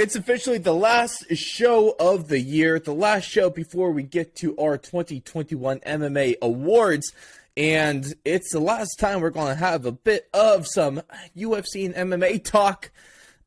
It's officially the last show of the year, the last show before we get to our 2021 MMA awards. And it's the last time we're going to have a bit of some UFC and MMA talk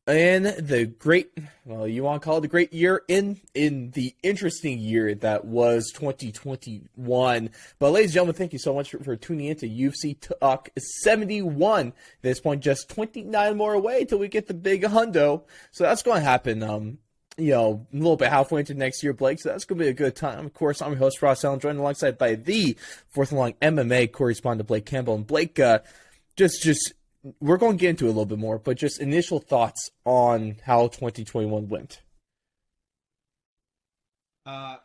in the great, well, you want to call it the great year, in the interesting year that was 2021. But ladies and gentlemen, thank you so much for tuning in to UFC Talk 71. At this point, just 29 more away till we get the big hundo. So that's going to happen, a little bit halfway into next year, Blake. So that's going to be a good time. Of course, I'm your host, Ross Allen, joined alongside by the fourth and long MMA correspondent, Blake Campbell. And Blake, we're going to get into it a little bit more, but just initial thoughts on how 2021 went. For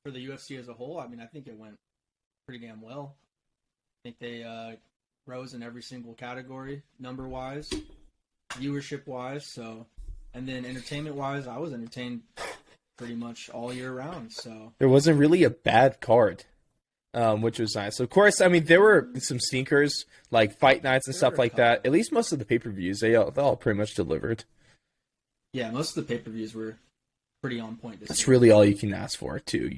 the UFC as a whole, I think it went pretty damn well. I think they rose in every single category, number-wise, viewership-wise, and then entertainment-wise, I was entertained pretty much all year round. So there wasn't really a bad card. Which was nice. Of course, there were some stinkers, like fight nights and stuff like that. At least most of the pay-per-views, they all pretty much delivered. Yeah, most of the pay-per-views were pretty on point this That's year. really all you can ask for, too,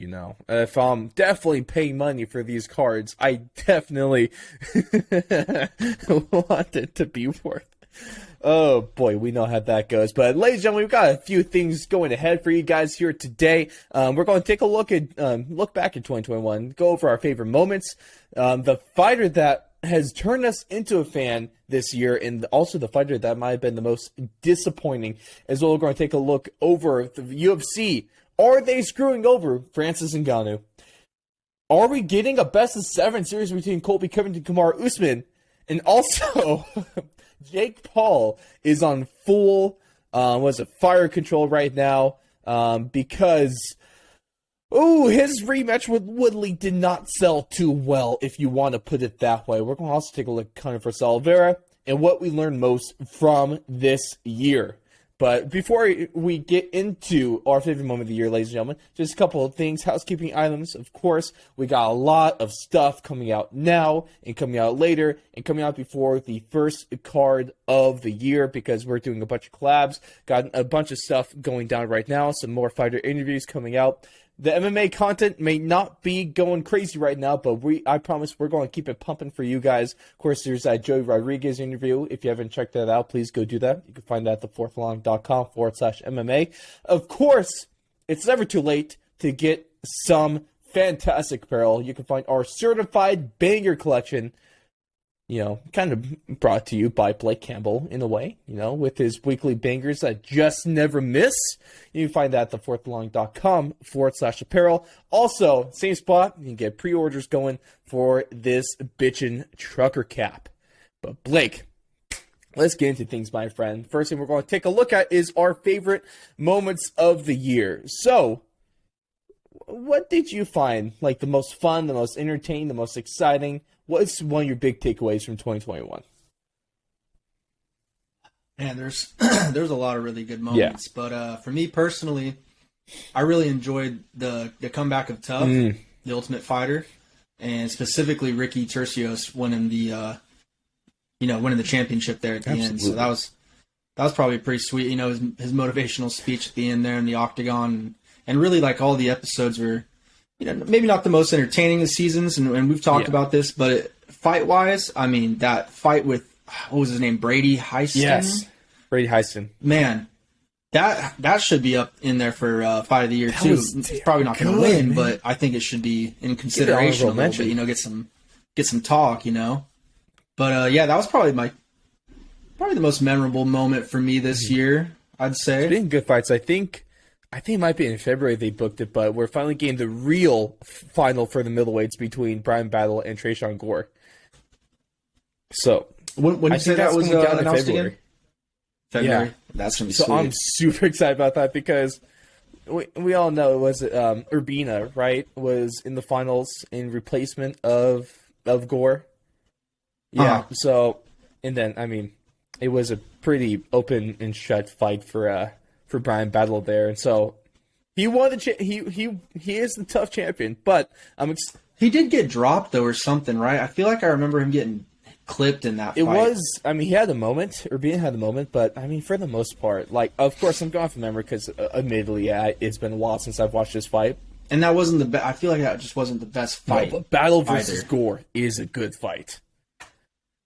If I'm definitely paying money for these cards, I definitely want it to be worth. Oh, boy, we know how that goes. But, ladies and gentlemen, we've got a few things going ahead for you guys here today. We're going to take a look back at 2021, go over our favorite moments. The fighter that has turned us into a fan this year, and also the fighter that might have been the most disappointing, as well. We're going to take a look over the UFC. Are they screwing over Francis Ngannou? Are we getting a best-of-7 series between Colby Covington and Kamaru Usman? And also... Jake Paul is on full, fire control right now, because, his rematch with Woodley did not sell too well, if you want to put it that way. We're going to also take a look at Conor versus Oliveira and what we learned most from this year. But before we get into our favorite moment of the year, ladies and gentlemen, just a couple of things, housekeeping items. Of course, we got a lot of stuff coming out now and coming out later and coming out before the first card of the year, because we're doing a bunch of collabs. Got a bunch of stuff going down right now, some more fighter interviews coming out. The MMA content may not be going crazy right now, but I promise we're going to keep it pumping for you guys. Of course, there's that Joey Rodriguez interview. If you haven't checked that out, please go do that. You can find that at thefourthlong.com/MMA. Of course, it's never too late to get some fantastic apparel. You can find our certified banger collection, kind of brought to you by Blake Campbell in a way, with his weekly bangers that just never miss. You can find that at thefourthlong.com/apparel. Also, same spot, you can get pre-orders going for this bitchin' trucker cap. But Blake, let's get into things, my friend. First thing we're going to take a look at is our favorite moments of the year. So, what did you find like the most fun, the most entertaining, the most exciting? What's one of your big takeaways from 2021? Man, there's a lot of really good moments. Yeah. But for me personally, I really enjoyed the comeback of Tough, the Ultimate Fighter, and specifically Ricky Tercios winning the championship there at the end. So that was probably pretty sweet. His motivational speech at the end there in the octagon, and really like all the episodes were, maybe not the most entertaining of seasons, and we've talked about this, but fight-wise, that fight with, what was his name, Brady Heiston? Yes, Brady Heiston. Man, that should be up in there for Fight of the Year, too. It's probably not going to win, man, but I think it should be in consideration a little bit, get some talk, But, that was probably the most memorable moment for me this year, I'd say. It's been good fights, I think it might be in February they booked it, but we're finally getting the real final for the middleweights between Brian Battle and Trayshawn Gore. So, when you say that was announced February. February? Yeah. That's going to be sweet. So I'm super excited about that because we all know it was Urbina, right, was in the finals in replacement of Gore. Yeah, So, and then, it was a pretty open and shut fight for Brian Battle there, and so he won he is the tough champion. But he did get dropped though, or something, right? I feel like I remember him getting. clipped in that fight. It was, I mean, he had a moment, or Bean had a moment, but, I mean, for the most part, like, of course, I'm going from memory because, admittedly, yeah, it's been a while since I've watched this fight. And that wasn't the best. I feel like that just wasn't the best fight. No, but Battle versus Gore is a good fight.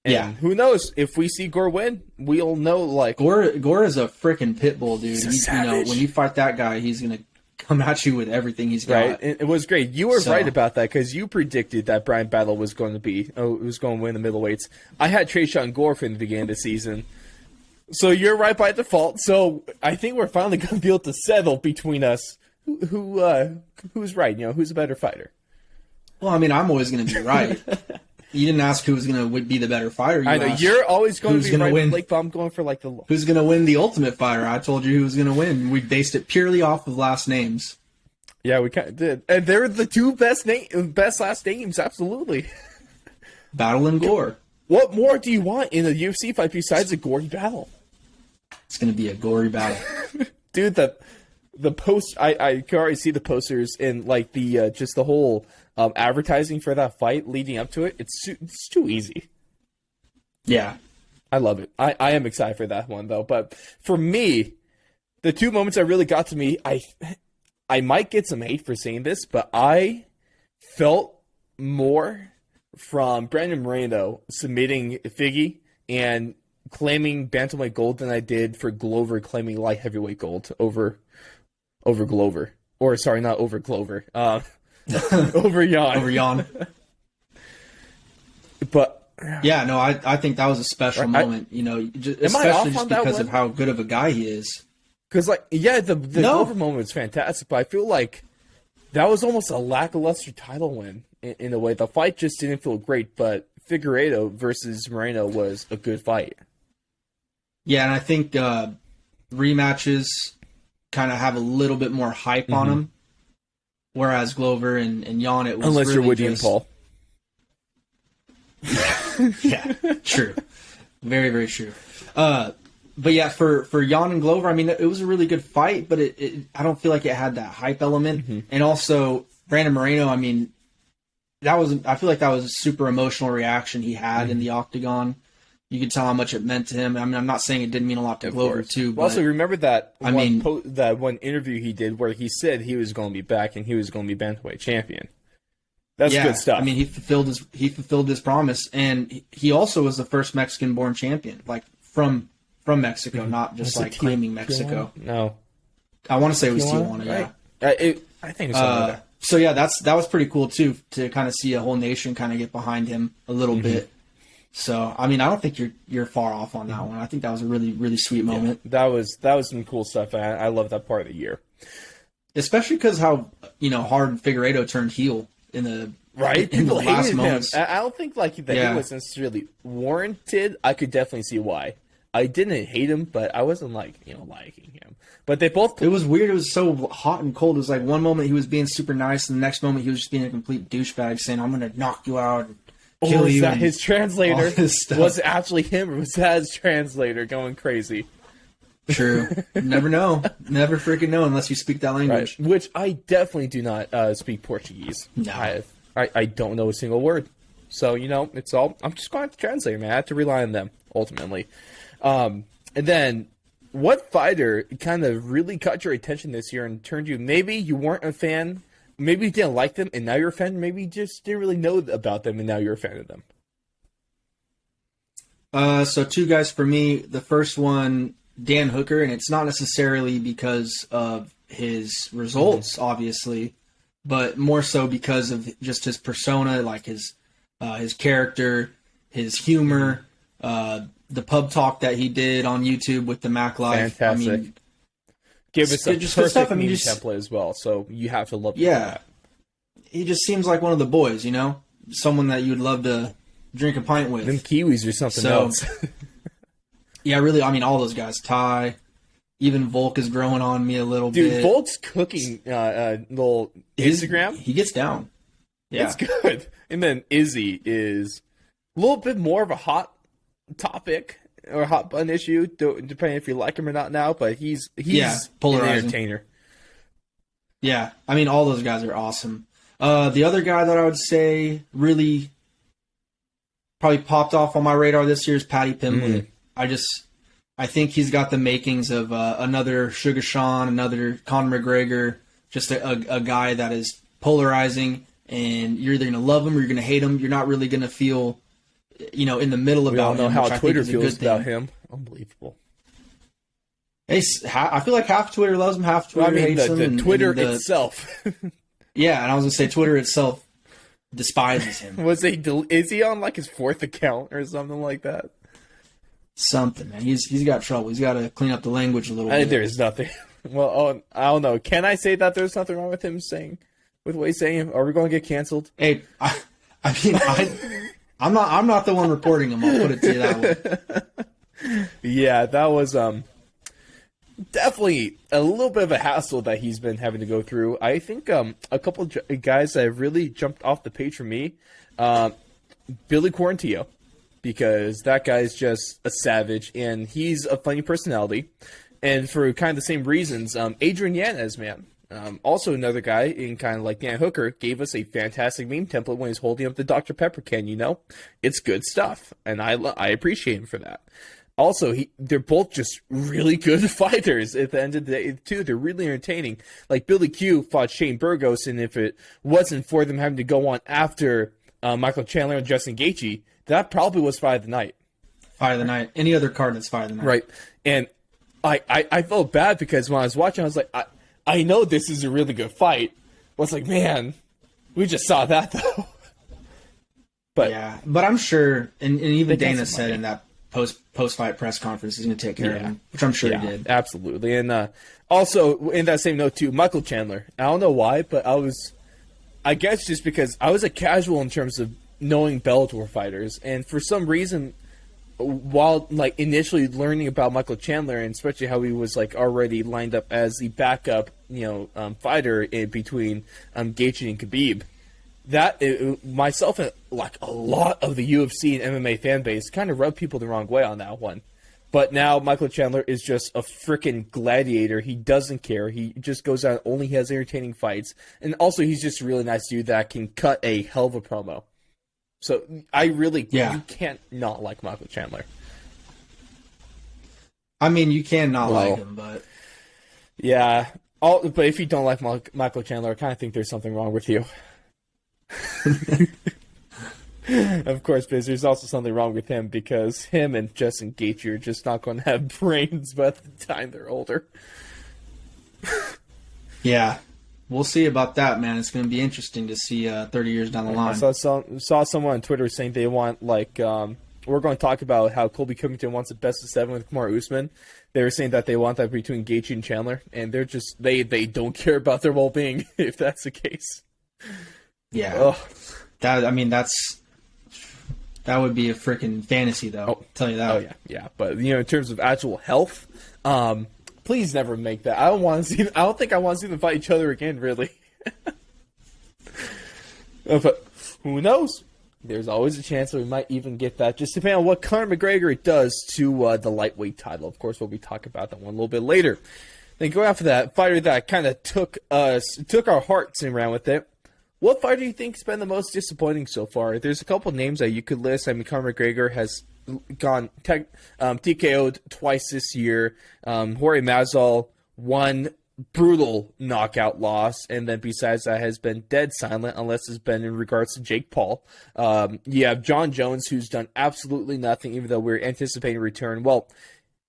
And yeah. Who knows? If we see Gore win, we'll know, like... Gore is a freaking pit bull, dude. He's a savage. When you fight that guy, he's going to come at you with everything he's got. Right, it was great. You were right about that because you predicted that Brian Battle was going to win the middleweights. I had Tresean Gore from the beginning of the season, so you're right by default. So I think we're finally going to be able to settle between us who's right. You know, who's a better fighter. Well, I mean, I'm always going to be right. You didn't ask who was going to be the better fighter. I know you're always going to be right, win. Blake, but I'm going for like the who's going to win the Ultimate Fighter. I told you who was going to win. We based it purely off of last names. Yeah, we kind of did, and they're the two best last names. Absolutely, Battle and Gore. What more do you want in a UFC fight besides a gory battle? It's going to be a gory battle, dude. The post, I can already see the posters and like the just the whole advertising for that fight leading up to it. It's too easy. Yeah, I love it. I am excited for that one though. But for me, the two moments that really got to me, I might get some hate for saying this, but I felt more from Brandon Moreno submitting Figgy and claiming bantamweight gold than I did for Glover claiming light heavyweight gold over Glover. Or, sorry, not over Glover. Over Jan. Over Jan. But... yeah, no, I think that was a special moment, you know, especially just because of how good of a guy he is. Because, like, yeah, the Glover moment was fantastic, but I feel like that was almost a lackluster title win in a way. The fight just didn't feel great, but Figueiredo versus Moreno was a good fight. Yeah, and I think rematches kind of have a little bit more hype on them, whereas Glover and Jan, it was unless really you're Woody and Paul. Yeah, true. Very, very true. But yeah, for Jan and Glover, I mean, it was a really good fight, but I don't feel like it had that hype element. And also, Brandon Moreno, I mean, I feel like that was a super emotional reaction he had in the octagon. You could tell how much it meant to him. I mean, I'm not saying it didn't mean a lot to Glover too. But also, remember that that one interview he did where he said he was going to be back and he was going to be bantamweight champion. That's good stuff. I mean, he fulfilled his promise, and he also was the first Mexican-born champion, like from Mexico, not just like claiming Mexico. No, I want to say it was Tijuana. Right. Yeah, I think it's something like that. So yeah, that was pretty cool too, to kind of see a whole nation kind of get behind him a little bit. So I mean, I don't think you're far off on that one. I think that was a really, really sweet moment. Yeah, that was some cool stuff. I love that part of the year, especially because how hard Figueiredo turned heel in the last moments. I don't think like that he was necessarily warranted. I could definitely see why. I didn't hate him, but I wasn't liking him. But they both. It was weird. It was so hot and cold. It was like one moment he was being super nice, and the next moment he was just being a complete douchebag, saying, "I'm going to knock you out and kill you." Was that his translator? Was it actually him, or was that his translator going crazy? True. Never know. Never freaking know unless you speak that language. Right. Which I definitely do not speak Portuguese. No. I don't know a single word. So, it's all... I'm just going to translate, man. I have to rely on them, ultimately. And then, what fighter kind of really caught your attention this year and turned you... Maybe you weren't a fan, maybe you didn't like them, and now you're a fan. Maybe you just didn't really know about them, and now you're a fan of them. So, two guys for me. The first one, Dan Hooker, and it's not necessarily because of his results, obviously, but more so because of just his persona, like his character, his humor, the pub talk that he did on YouTube with the Mac Life. Fantastic. I mean, give us a just perfect meme template as well, so you have to love that. He just seems like one of the boys, someone that you'd love to drink a pint with. Them Kiwis or something else. Yeah, really, I mean, all those guys. Ty, even Volk is growing on me a little bit. Dude, Volk's cooking little Instagram. He gets down. Yeah. It's good. And then Izzy is a little bit more of a hot topic or a hot button issue, depending if you like him or not now, but he's an entertainer. Yeah, I mean, all those guys are awesome. The other guy that I would say really probably popped off on my radar this year is Paddy Pimblett. I think he's got the makings of another Sugar Sean, another Conor McGregor, just a guy that is polarizing, and you're either going to love him or you're going to hate him. You're not really going to feel, in the middle about him. We all know how Twitter feels about him. Unbelievable. Hey, I feel like half Twitter loves him, half Twitter hates him. Twitter itself. Yeah, and I was going to say Twitter itself despises him. Is he on like his 4th account or something like that? Something, man. He's got trouble. He's got to clean up the language a little bit. There's nothing. Well, I don't know. Can I say that there's nothing wrong with him with what he's saying? Are we going to get canceled? Hey, I'm not the one reporting him. I'll put it to you that way. Yeah, that was definitely a little bit of a hassle that he's been having to go through. I think a couple of guys that have really jumped off the page for me, Billy Quarantino, because that guy's just a savage and he's a funny personality, and for kind of the same reasons. Adrian Yanez, man. Also another guy in kind of like Dan Hooker gave us a fantastic meme template when he's holding up the Dr. Pepper can, It's good stuff, and I appreciate him for that. Also, they're both just really good fighters at the end of the day, too. They're really entertaining. Like, Billy Q fought Shane Burgos, and if it wasn't for them having to go on after Michael Chandler and Justin Gaethje, that probably was Fight of the Night. Fight of the Night. Any other card that's Fight of the Night. Right. And I felt bad because when I was watching, I was like, I know this is a really good fight. I was like, man, we just saw that, though. But I'm sure, and even Dana said in that post-fight press conference he's going to take care of him, which I'm sure he did. Absolutely. And also, in that same note, too, Michael Chandler. I don't know why, but I guess just because I was a casual in terms of knowing Bellator fighters, and for some reason, while like initially learning about Michael Chandler, and especially how he was like already lined up as the backup, fighter in between Gaethje and Khabib, myself and like a lot of the UFC and MMA fan base kind of rubbed people the wrong way on that one. But now Michael Chandler is just a freaking gladiator. He doesn't care. He just goes out, only has entertaining fights. And also he's just a really nice dude that can cut a hell of a promo. So you can't not like Michael Chandler. I mean, you can not like him, but... Yeah. But if you don't like Michael Chandler, I kind of think there's something wrong with you. Of course, because there's also something wrong with him because him and Justin Gaethje are just not going to have brains by the time they're older. Yeah, we'll see about that, man. It's going to be interesting to see 30 years down the line. I saw someone on Twitter saying they want we're going to talk about how Colby Covington wants a best of 7 with Kamaru Usman. They were saying that they want that between Gaethje and Chandler, and they're just they don't care about their well-being if that's the case. Yeah, that would be a freaking fantasy, though. I'll tell you that. Oh yeah. But in terms of actual health, please never make that. I don't think I want to see them fight each other again, really. But who knows? There's always a chance that we might even get that, just depending on what Conor McGregor does to the lightweight title. Of course, we'll be talking about that one a little bit later. Then go after that fighter that kind of took our hearts and ran with it. What fighter do you think has been the most disappointing so far? There's a couple names that you could list. I mean, Conor McGregor has gone TKO'd twice this year. Jorge Masvidal, one brutal knockout loss, and then besides that has been dead silent unless it's been in regards to Jake Paul. You have John Jones, who's done absolutely nothing, even though we're anticipating a return. Well,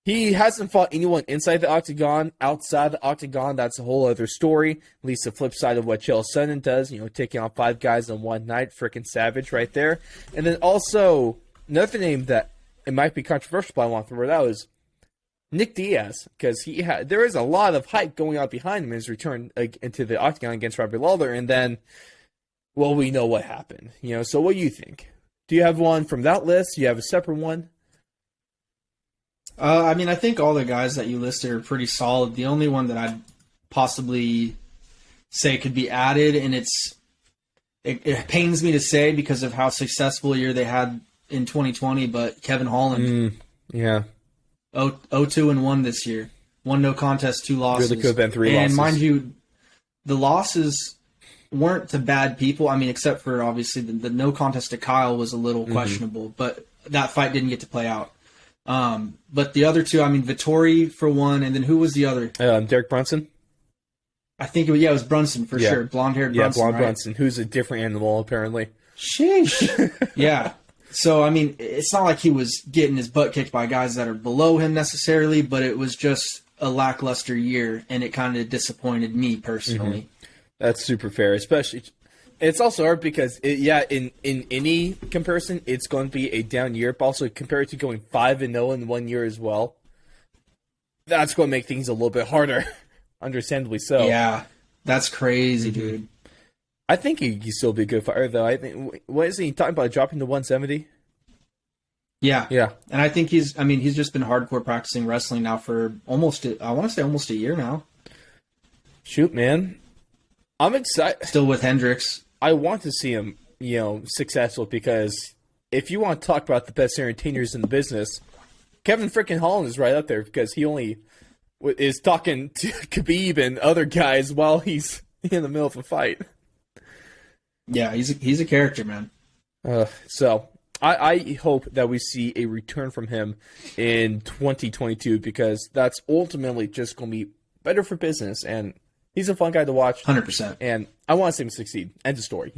he hasn't fought anyone inside the octagon. Outside the octagon, that's a whole other story. At least the flip side of what Chael Sonnen does, taking on 5 guys in one night. Freaking savage right there. And then also, another name that it might be controversial, but I want to throw it out is Nick Diaz, because there is a lot of hype going on behind him in his return into the octagon against Robbie Lawler, and then, well, we know what happened. So what do you think? Do you have one from that list? Do you have a separate one? I mean, I think all the guys that you listed are pretty solid. The only one that I'd possibly say could be added, and it pains me to say because of how successful a year they had in 2020, but Kevin Holland. Yeah. 0-2-1 this year. 1 no contest, 2 losses. Really could have been 3 losses. And mind you, the losses weren't to bad people. I mean, except for obviously the no contest to Kyle was a little questionable, but that fight didn't get to play out. But the other two, I mean, Vettori for one, and then who was the other? Derek Brunson. I think it was Brunson for sure. Blonde-haired Brunson. Yeah, blonde right? Brunson, who's a different animal apparently. Sheesh. Yeah. So, I mean, it's not like he was getting his butt kicked by guys that are below him necessarily, but it was just a lackluster year, and it kind of disappointed me personally. That's super fair, especially. It's also hard because, in any comparison, it's going to be a down year, but also compared to going 5-0 in 1 year as well, that's going to make things a little bit harder, understandably so. Yeah, that's crazy, dude. I think he can still be a good fighter, though. I think, what is he talking about, dropping to 170? Yeah. Yeah. And I think he's just been hardcore practicing wrestling now for almost a year now. Shoot, man. I'm excited. Still with Hendricks. I want to see him, successful, because if you want to talk about the best entertainers in the business, Kevin frickin' Holland is right up there, because he only is talking to Khabib and other guys while he's in the middle of a fight. Yeah, he's a character, man. So I hope that we see a return from him in 2022, because that's ultimately just going to be better for business, and he's a fun guy to watch. 100%. And I want to see him succeed. End of story,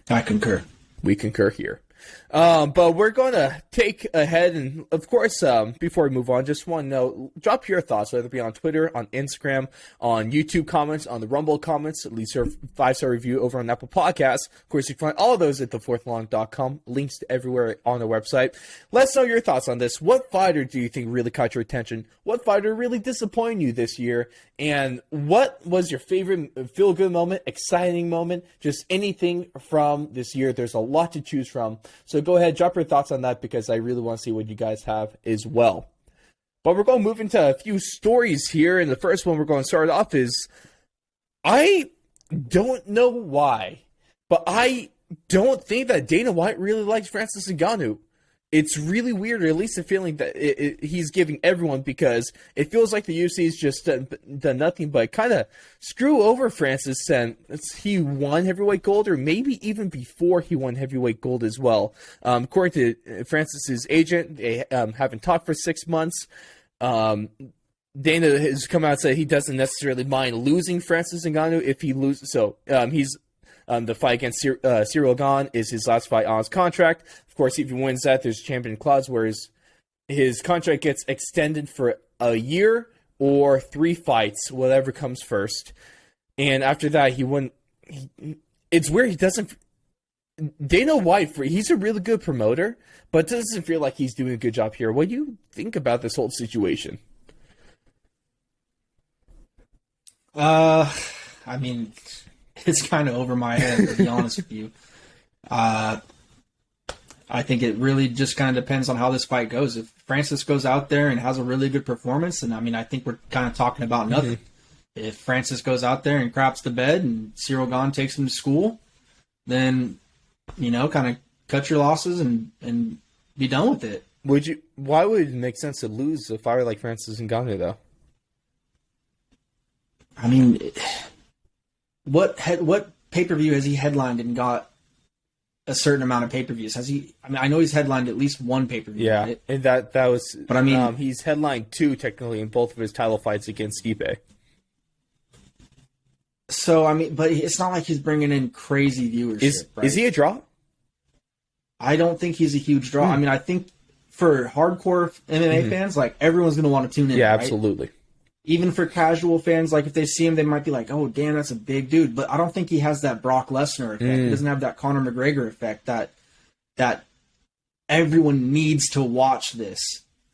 I concur. We concur here. But we're going to take ahead, and of course, before we move on, just want to know, drop your thoughts, whether it be on Twitter, on Instagram, on YouTube comments, on the Rumble comments, at least a 5-star review over on Apple Podcasts. Of course, you can find all of those at thefourthlong.com, links to everywhere on the website. Let us know your thoughts on this. What fighter do you think really caught your attention? What fighter really disappointed you this year? And what was your favorite feel-good moment, exciting moment, just anything from this year? There's a lot to choose from. So go ahead, drop your thoughts on that, because I really want to see what you guys have as well. But we're going to move into a few stories here. And the first one we're going to start off is, I don't know why, but I don't think that Dana White really likes Francis Ngannou. It's really weird, or at least a feeling that he's giving everyone, because it feels like the UFC has just done nothing but kind of screw over Francis since he won heavyweight gold, or maybe even before he won heavyweight gold as well. According to Francis's agent, they haven't talked for 6 months. Dana has come out and said he doesn't necessarily mind losing Francis Ngannou if he loses. So he's the fight against Cyril Gane is his last fight on his contract. Of course, if he wins that, there's a champion clause where his contract gets extended for a year or 3 fights, whatever comes first. And after that, he wouldn't. It's weird. He doesn't. Dana White, he's a really good promoter, but it doesn't feel like he's doing a good job here. What do you think about this whole situation? I mean, it's kind of over my head, to be honest with you. I think it really just kind of depends on how this fight goes. If Francis goes out there and has a really good performance, then I think we're kind of talking about nothing. Mm-hmm. If Francis goes out there and craps the bed and Cyril Gane takes him to school, then, kind of cut your losses and be done with it. Why would it make sense to lose a fighter like Francis Ngannou, though? I mean, what pay-per-view has he headlined and got a certain amount of pay-per-views? Has he? I know he's headlined at least one pay-per-view. Yeah, right? and that was. But he's headlined 2 technically in both of his title fights against Stipe. So but it's not like he's bringing in crazy viewership. Is he a draw? I don't think he's a huge draw. I think for hardcore MMA fans, like, everyone's going to want to tune in. Yeah, right? absolutely. Even for casual fans, like, if they see him, they might be like, "Oh, damn, that's a big dude." But I don't think he has that Brock Lesnar effect. He doesn't have that Conor McGregor effect that everyone needs to watch this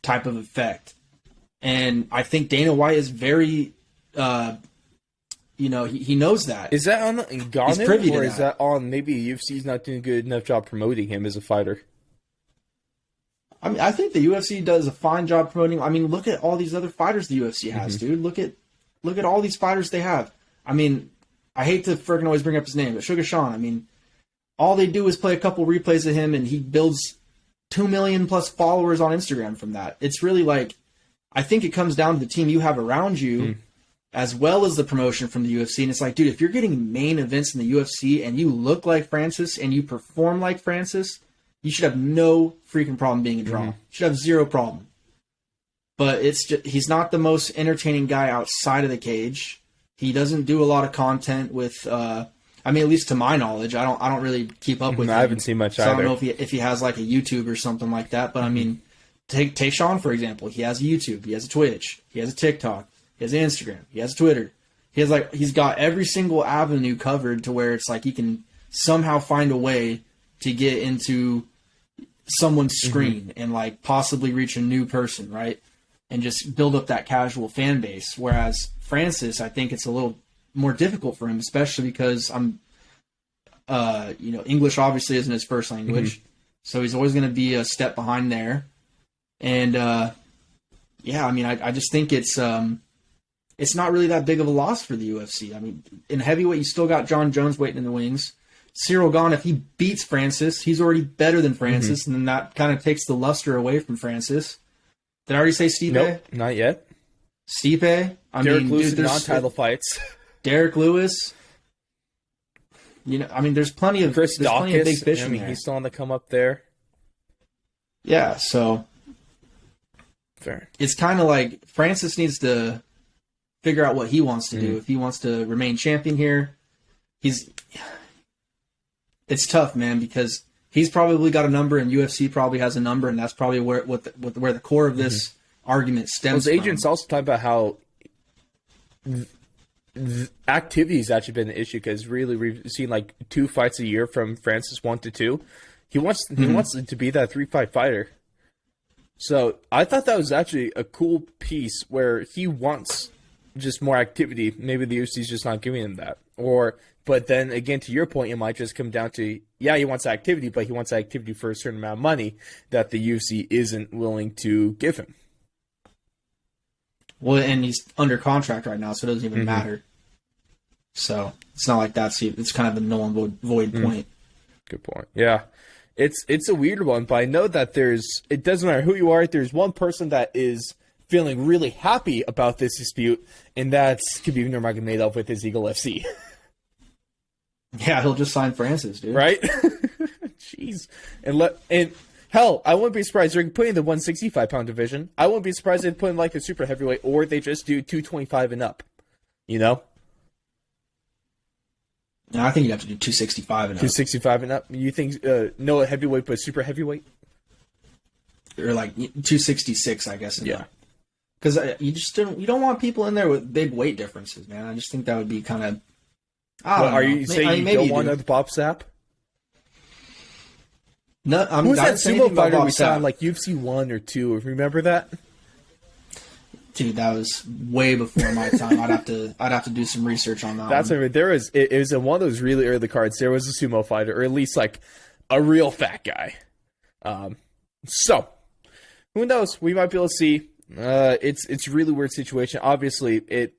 type of effect. And I think Dana White is very, he knows that. Is that on Ngannou, or is that on maybe UFC's not doing a good enough job promoting him as a fighter? I think the UFC does a fine job promoting. Look at all these other fighters the UFC has, dude. Look at all these fighters they have. I hate to freaking always bring up his name, but Sugar Sean, all they do is play a couple replays of him, and he builds 2 million plus followers on Instagram from that. It's really like, I think it comes down to the team you have around you as well as the promotion from the UFC. And it's like, dude, if you're getting main events in the UFC and you look like Francis and you perform like Francis, you should have no freaking problem being a draw. You should have zero problem. But it's just, he's not the most entertaining guy outside of the cage. He doesn't do a lot of content with, I mean, at least to my knowledge, I don't really keep up with him. I haven't seen much either. I don't know if he has like a YouTube or something like that. But I mean, take Sean, for example. He has a YouTube. He has a Twitch. He has a TikTok. He has an Instagram. He has a Twitter. He's got every single avenue covered to where it's like he can somehow find a way to get into someone's screen and like possibly reach a new person, right? And just build up that casual fan base. Whereas Francis, I think it's a little more difficult for him, especially because English obviously isn't his first language. So he's always going to be a step behind there. And, I mean, I just think it's not really that big of a loss for the UFC. I mean, in heavyweight, you still got John Jones waiting in the wings. Cyril Gane, if he beats Francis, he's already better than Francis, and then that kind of takes the luster away from Francis. Did I already say Stipe? Nope, not yet. Stipe? Derek Lewis in non-title fights. Derek Lewis. There's plenty of Chris Dawkins, plenty of big fish in there. He's still on the come up there. Yeah, so fair. It's kind of like Francis needs to figure out what he wants to do. If he wants to remain champion here, it's tough, man, because he's probably got a number and UFC probably has a number, and that's probably where the core of this argument stems from. His agents also talk about how activity has actually been an issue, because really we've seen like 2 fights a year from Francis, 1 to 2. He wants to be that 3-fight fighter. So I thought that was actually a cool piece where he wants just more activity. Maybe the UFC's just not giving him that. But then again, to your point, it might just come down to, he wants activity, but he wants activity for a certain amount of money that the UFC isn't willing to give him. Well, and he's under contract right now, so it doesn't even matter. So it's not like it's kind of a null and void point. Good point. Yeah. It's a weird one, but I know that it doesn't matter who you are, there's one person that is feeling really happy about this dispute, and that's Khabib Nurmagomedov with his Eagle FC. Yeah, he'll just sign Francis, dude. Right? Jeez. And hell, I wouldn't be surprised they're putting the 165-pound division. I wouldn't be surprised if they put in like a super heavyweight, or they just do 225 and up. You know? No, I think you'd have to do 265 and up. 265 and up? You think no heavyweight, but super heavyweight? Or like 266, I guess. Yeah. Because you don't want people in there with big weight differences, man. I just think that would be kind of... Are you saying you don't want another Bob Sapp? No, who's that sumo fighter we saw in like UFC 1 or 2? Remember that? Dude, that was way before my time. I'd have to do some research on that. That's what I mean. It was in one of those really early cards. There was a sumo fighter, or at least like a real fat guy. So who knows? We might be able to see. It's a really weird situation. Obviously,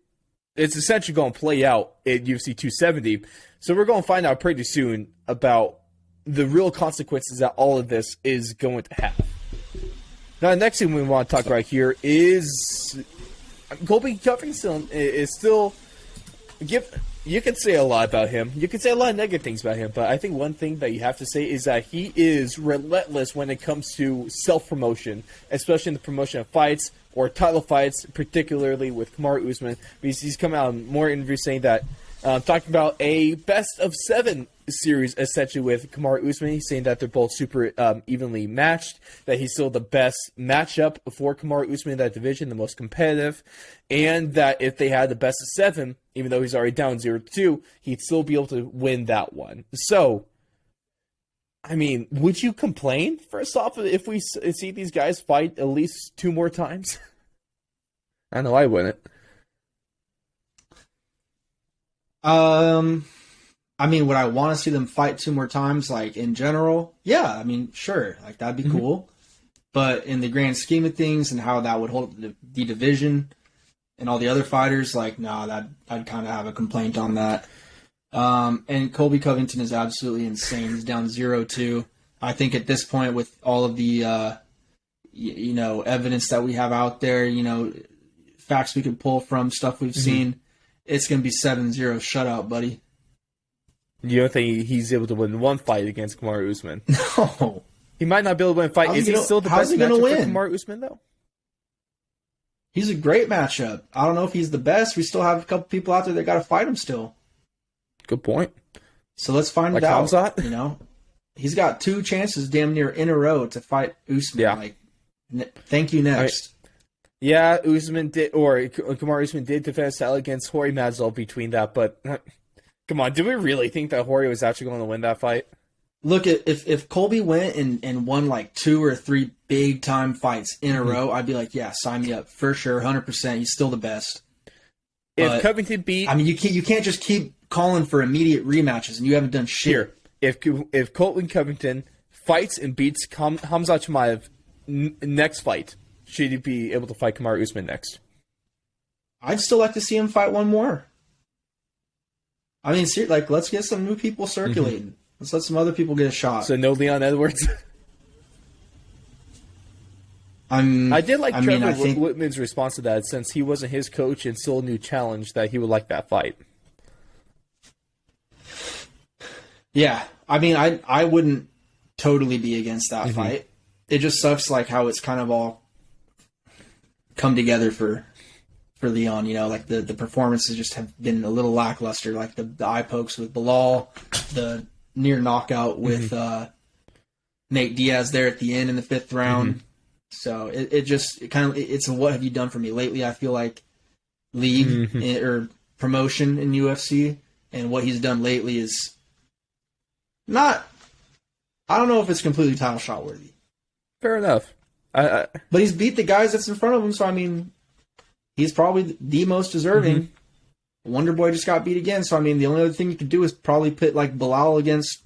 it's essentially going to play out at UFC 270. So we're going to find out pretty soon about the real consequences that all of this is going to have. Now, the next thing we want to talk about here is Colby Covington is still... You can say a lot about him. You can say a lot of negative things about him, but I think one thing that you have to say is that he is relentless when it comes to self-promotion, especially in the promotion of fights or title fights, particularly with Kamaru Usman, because he's come out in more interviews saying that, talking about a best-of-7 series, essentially, with Kamaru Usman. He's saying that they're both super evenly matched, that he's still the best matchup for Kamaru Usman in that division, the most competitive, and that if they had the best-of-7, even though he's already down 0-2, he'd still be able to win that one. So, I mean, would you complain, first off, if we see these guys fight at least 2 more times? I know I wouldn't. I mean, would I want to see them fight 2 more times, like, in general? Yeah, I mean, sure. Like, that'd be cool. But in the grand scheme of things and how that would hold the division and all the other fighters, like, nah, I'd kind of have a complaint on that. And Colby Covington is absolutely insane. He's down 0-2. I think at this point, with all of the, evidence that we have out there, facts we can pull from, stuff we've seen, it's going to be 7-0 shutout, buddy. You don't think he's able to win one fight against Kamaru Usman? No. He might not be able to win a fight. Is he still the best matchup for Kamaru Usman, though? He's a great matchup. I don't know if he's the best. We still have a couple people out there that got to fight him still. Good point. So let's find it out. You know, he's got 2 chances damn near in a row to fight Usman. Yeah. Like, thank you next. Yeah, Usman did, or Kamaru Usman did defend his title against Jorge Masvidal between that, but come on, do we really think that Jorge was actually going to win that fight? Look, if Colby went and won like 2 or 3 big time fights in a row, I'd be like, yeah, sign me up for sure, 100%. He's still the best. If Covington beat, I mean, you can't just keep calling for immediate rematches and you haven't done shit. Here, if Colton Covington fights and beats Hamza Chimaev next fight, should he be able to fight Kamaru Usman next? I'd still like to see him fight one more. I mean, like, let's get some new people circulating. Let's let some other people get a shot. So no Leon Edwards. I did like Trevor Whitman's response to that, since he wasn't his coach and still a new challenge, that he would like that fight. Yeah, I mean, I wouldn't totally be against that fight. It just sucks, like, how it's kind of all come together for Leon. You know, like the performances just have been a little lackluster. Like the eye pokes with Bilal, the near knockout with Nate Diaz there at the end in the 5th round. So it's a what have you done for me lately? I feel like league or promotion in UFC, and what he's done lately is not. I don't know if it's completely title shot worthy. Fair enough. But he's beat the guys that's in front of him, so I mean, he's probably the most deserving. Wonder Boy just got beat again, so I mean, the only other thing you could do is probably put like Bilal against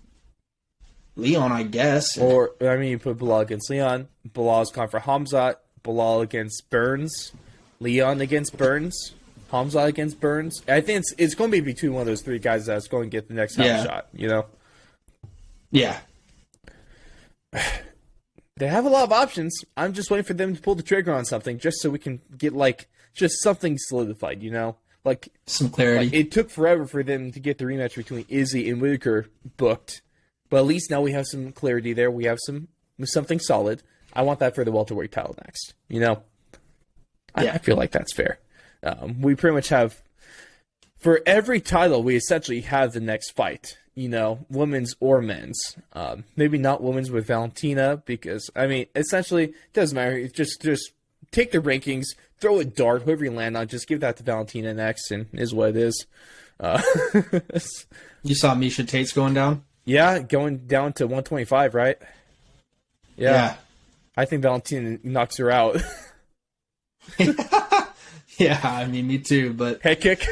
Leon, I guess. Or, I mean, you put Bilal against Leon. Bilal's gone for Hamzat. Bilal against Burns. Leon against Burns. Hamzat against Burns. I think it's going to be between one of those 3 guys that's going to get the next shot, you know? Yeah. They have a lot of options. I'm just waiting for them to pull the trigger on something just so we can get, like, just something solidified, you know? Like, some clarity. Like, it took forever for them to get the rematch between Izzy and Whitaker booked. But at least now we have some clarity there. We have something solid. I want that for the welterweight title next. You know, I feel like that's fair. We pretty much have, for every title, we essentially have the next fight. You know, women's or men's. Maybe not women's with Valentina, because I mean, essentially, it doesn't matter. Just take the rankings, throw a dart, whoever you land on, just give that to Valentina next, and is what it is. You saw Misha Tate's going down. Yeah, going down to 125, right? Yeah. I think Valentina knocks her out. Yeah, I mean, me too, but... Head kick.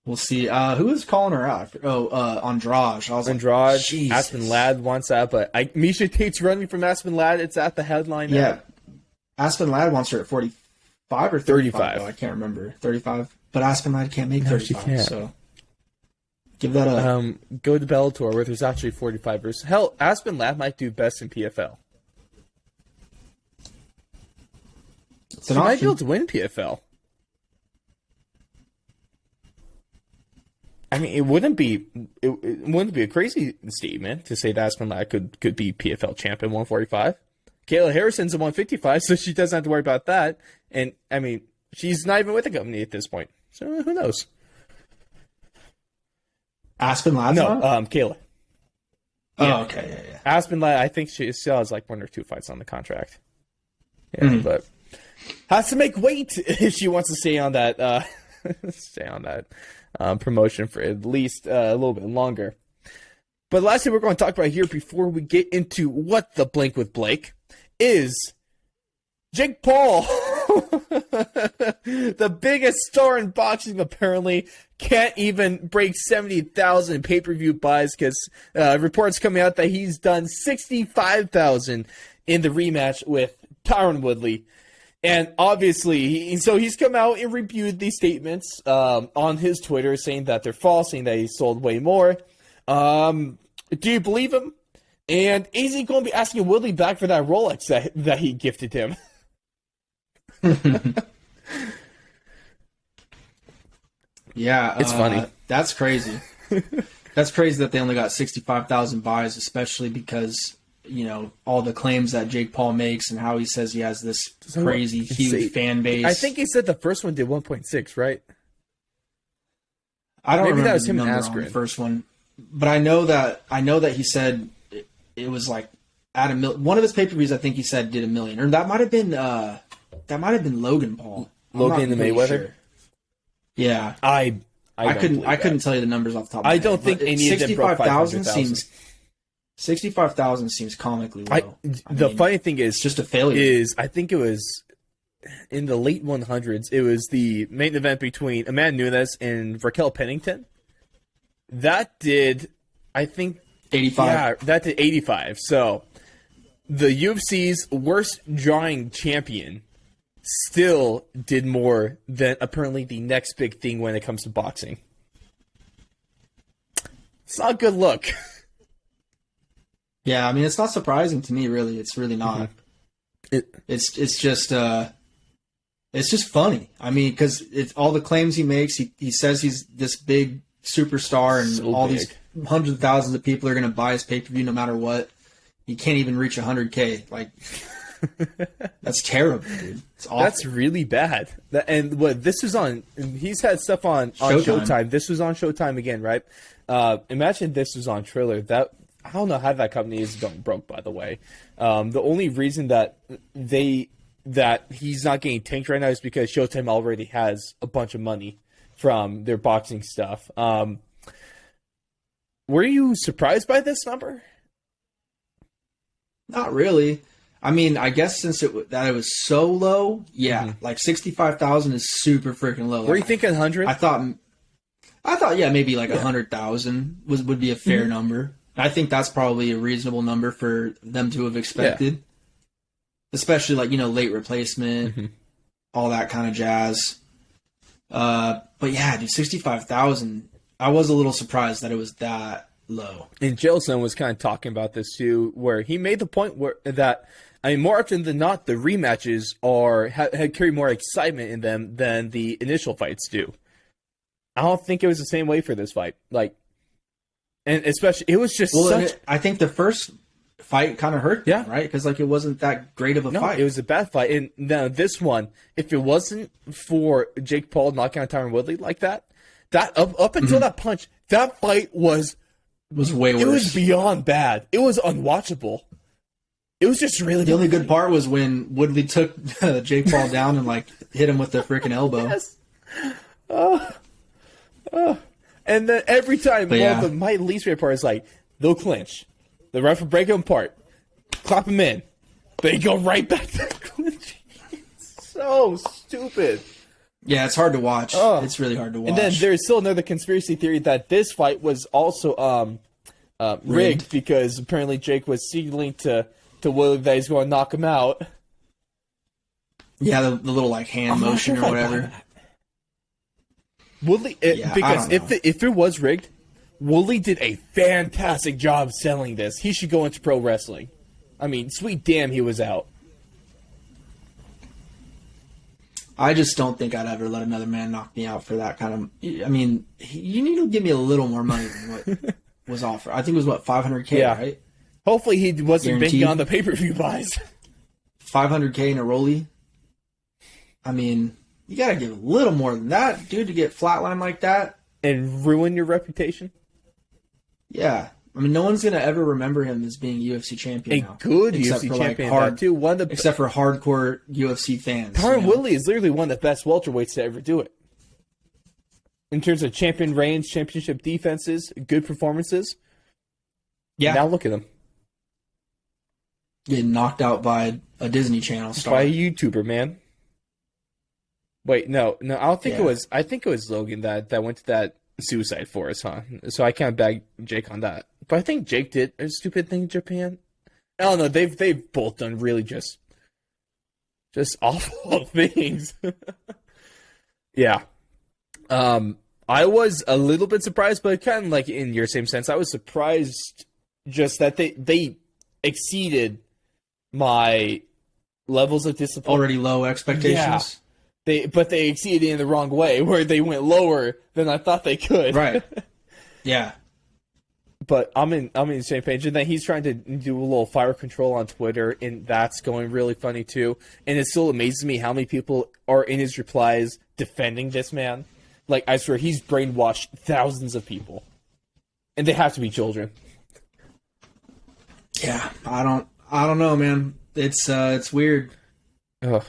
We'll see. Who is calling her out? Andrade. Andrade. Aspen Ladd wants that, but Misha Tate's running from Aspen Ladd. It's at the headline now. Yeah. Aspen Ladd wants her at 45 or 35. I can't remember. 35. But Aspen Ladd can't make 35, she can't. So... give that a... go to Bellator, where there's actually 45ers. Hell, Aspen Ladd might do best in PFL. She might be able to win PFL. I mean, it wouldn't be a crazy statement to say that Aspen Ladd could be PFL champ in 145. Kayla Harrison's in 155, so she doesn't have to worry about that. And, I mean, she's not even with the company at this point. So, who knows? Aspen Ladd? No, Kayla. Oh, okay, yeah. Aspen Ladd, I think she still has like 1 or 2 fights on the contract. Yeah, but has to make weight if she wants to stay on that promotion for at least a little bit longer. But the last thing we're going to talk about here before we get into what the blank with Blake is Jake Paul. The biggest star in boxing apparently can't even break 70,000 pay-per-view buys, because reports coming out that he's done 65,000 in the rematch with Tyron Woodley. And obviously, so he's come out and reviewed these statements on his Twitter, saying that they're false, saying that he sold way more. Do you believe him? And is he going to be asking Woodley back for that Rolex that he gifted him? Yeah, It's funny. That's crazy. That's crazy that they only got 65,000 buys, especially because, you know, all the claims that Jake Paul makes and how he says he has this crazy, huge fan base. I think he said the first one did 1.6, right? I don't Maybe remember that was the him number and on the Askren. first one, but I know that he said it was like at a million. One of his pay-per-views, I think he said did 1 million, or that might have been Logan Paul. Logan and Mayweather. Sure. Yeah, I couldn't tell you the numbers off the top of my head. I don't think any of them broke 500,000. 65,000 seems comically low. The funny thing is, it's just a failure. I think it was in the late 100s. It was the main event between Amanda Nunes and Raquel Pennington. That did, I think, 85. Yeah, that did 85. So the UFC's worst drawing champion still did more than apparently the next big thing when it comes to boxing. It's not a good look. Yeah, I mean, it's not surprising to me, really. It's really not. It's just funny. I mean, because it's all the claims he makes. He says he's this big superstar, and So all big. these hundreds of thousands of people are going to buy his pay-per-view no matter what. He can't even reach 100K. Like, that's terrible, dude. It's awful. That's really bad. And what this was on, he's had stuff on Showtime. This was on Showtime again, right? Imagine this was on Triller. I don't know how that company is going broke, by the way. The only reason that he's not getting tanked right now is because Showtime already has a bunch of money from their boxing stuff. Were you surprised by this number? Not really. I mean, I guess since it was so low, yeah, like 65,000 is super freaking low. Were you thinking 100? I thought, yeah, maybe like 100,000 would be a fair number. I think that's probably a reasonable number for them to have expected, especially like, you know, late replacement, all that kind of jazz. But yeah, dude, 65,000. I was a little surprised that it was that low. And Jelson was kind of talking about this too, where he made the point that more often than not, the rematches carry more excitement in them than the initial fights do. I don't think it was the same way for this fight. Like, and especially, it was just I think the first fight kind of hurt, right? Because like it wasn't that great of a fight. It was a bad fight. And now this one, if it wasn't for Jake Paul knocking out Tyron Woodley like that up until that punch, that fight was way worse. It was beyond bad. It was unwatchable. It was just really. The only good part was when Woodley took Jake Paul down and like hit him with the freaking elbow. Yes. And then every time, my least favorite part is like, they'll clinch. The ref will break them apart. Clap them in. They go right back to clinching. It's so stupid. Yeah, it's hard to watch. It's really hard to watch. And then there's still another conspiracy theory that this fight was also rigged because apparently Jake was signaling to Woodley that he's going to knock him out. Yeah, the little like hand motion or whatever. Woodley, because if it was rigged, Woodley did a fantastic job selling this. He should go into pro wrestling. I mean, sweet damn, he was out. I just don't think I'd ever let another man knock me out for that kind of. I mean, you need to give me a little more money than what was offered. I think it was 500K, right? Hopefully, he wasn't Guaranteed. banking on the pay-per-view buys. 500K in a rollie. I mean, you gotta give a little more than that, dude, to get flatlined like that and ruin your reputation. Yeah. I mean, no one's going to ever remember him as being UFC champion now. A good UFC champion, like too. Except for hardcore UFC fans. Tyron Woodley is literally one of the best welterweights to ever do it. In terms of champion reigns, championship defenses, good performances. Yeah. Now look at him. Getting knocked out by a Disney Channel star. By a YouTuber, man. Wait, no. I don't think it was. I think it was Logan that went to that suicide forest, huh? So I can't bag Jake on that. But I think Jake did a stupid thing in Japan. I don't know. They've both done really just awful things. Yeah. I was a little bit surprised, but kind of like in your same sense, I was surprised just that they exceeded my levels of discipline. Already low expectations. but they exceeded in the wrong way, where they went lower than I thought they could. Right. Yeah. But I'm in the same page, and then he's trying to do a little fire control on Twitter, and that's going really funny too. And it still amazes me how many people are in his replies defending this man. Like, I swear, he's brainwashed thousands of people, and they have to be children. Yeah, I don't know, man. It's weird. Ugh.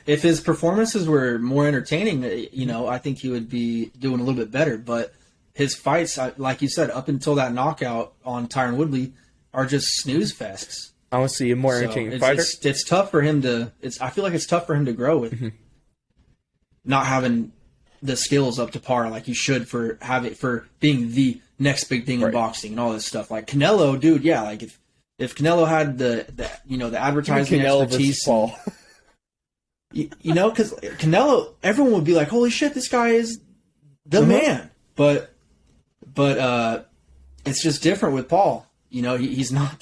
If his performances were more entertaining, I think he would be doing a little bit better. But his fights, like you said, up until that knockout on Tyron Woodley, are just snooze fests. I want to see a more entertaining fighter. It's tough for him to. I feel like it's tough for him to grow with not having the skills up to par like you should for being the next big thing in boxing and all this stuff. Like Canelo, dude, yeah. Like if Canelo had the advertising expertise, Paul. Because Canelo, everyone would be like, "Holy shit, this guy is the man." But it's just different with Paul. He's not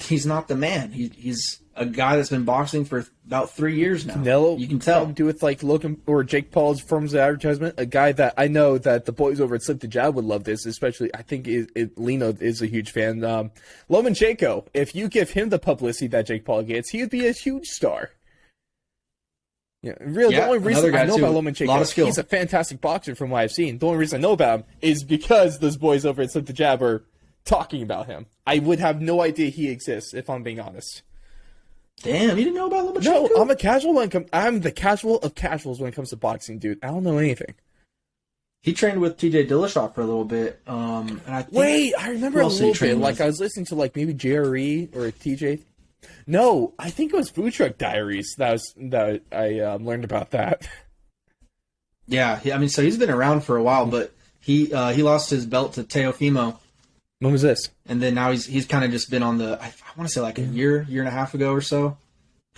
the man. He's a guy that's been boxing for about 3 years now. Canelo, you can tell. Do with like Logan or Jake Paul's forms of advertisement. A guy that I know that the boys over at Slip the Jab would love this, especially I think Lino is a huge fan. Lomachenko, if you give him the publicity that Jake Paul gets, he would be a huge star. Yeah, really. The only reason I know about Lomachenko, he's a fantastic boxer from what I've seen. The only reason I know about him is because those boys over at Slip the Jab are talking about him. I would have no idea he exists, if I'm being honest. Damn, you didn't know about Lomachenko? No, I'm the casual of casuals when it comes to boxing, dude. I don't know anything. He trained with TJ Dillashaw for a little bit. And I remember a little bit. Like, I was listening to like maybe JRE or TJ. No, I think it was Food Truck Diaries that I learned about that. Yeah, so he's been around for a while, but he lost his belt to Teofimo. When was this? And then now he's kind of just been on the, I want to say like a year and a half ago or so.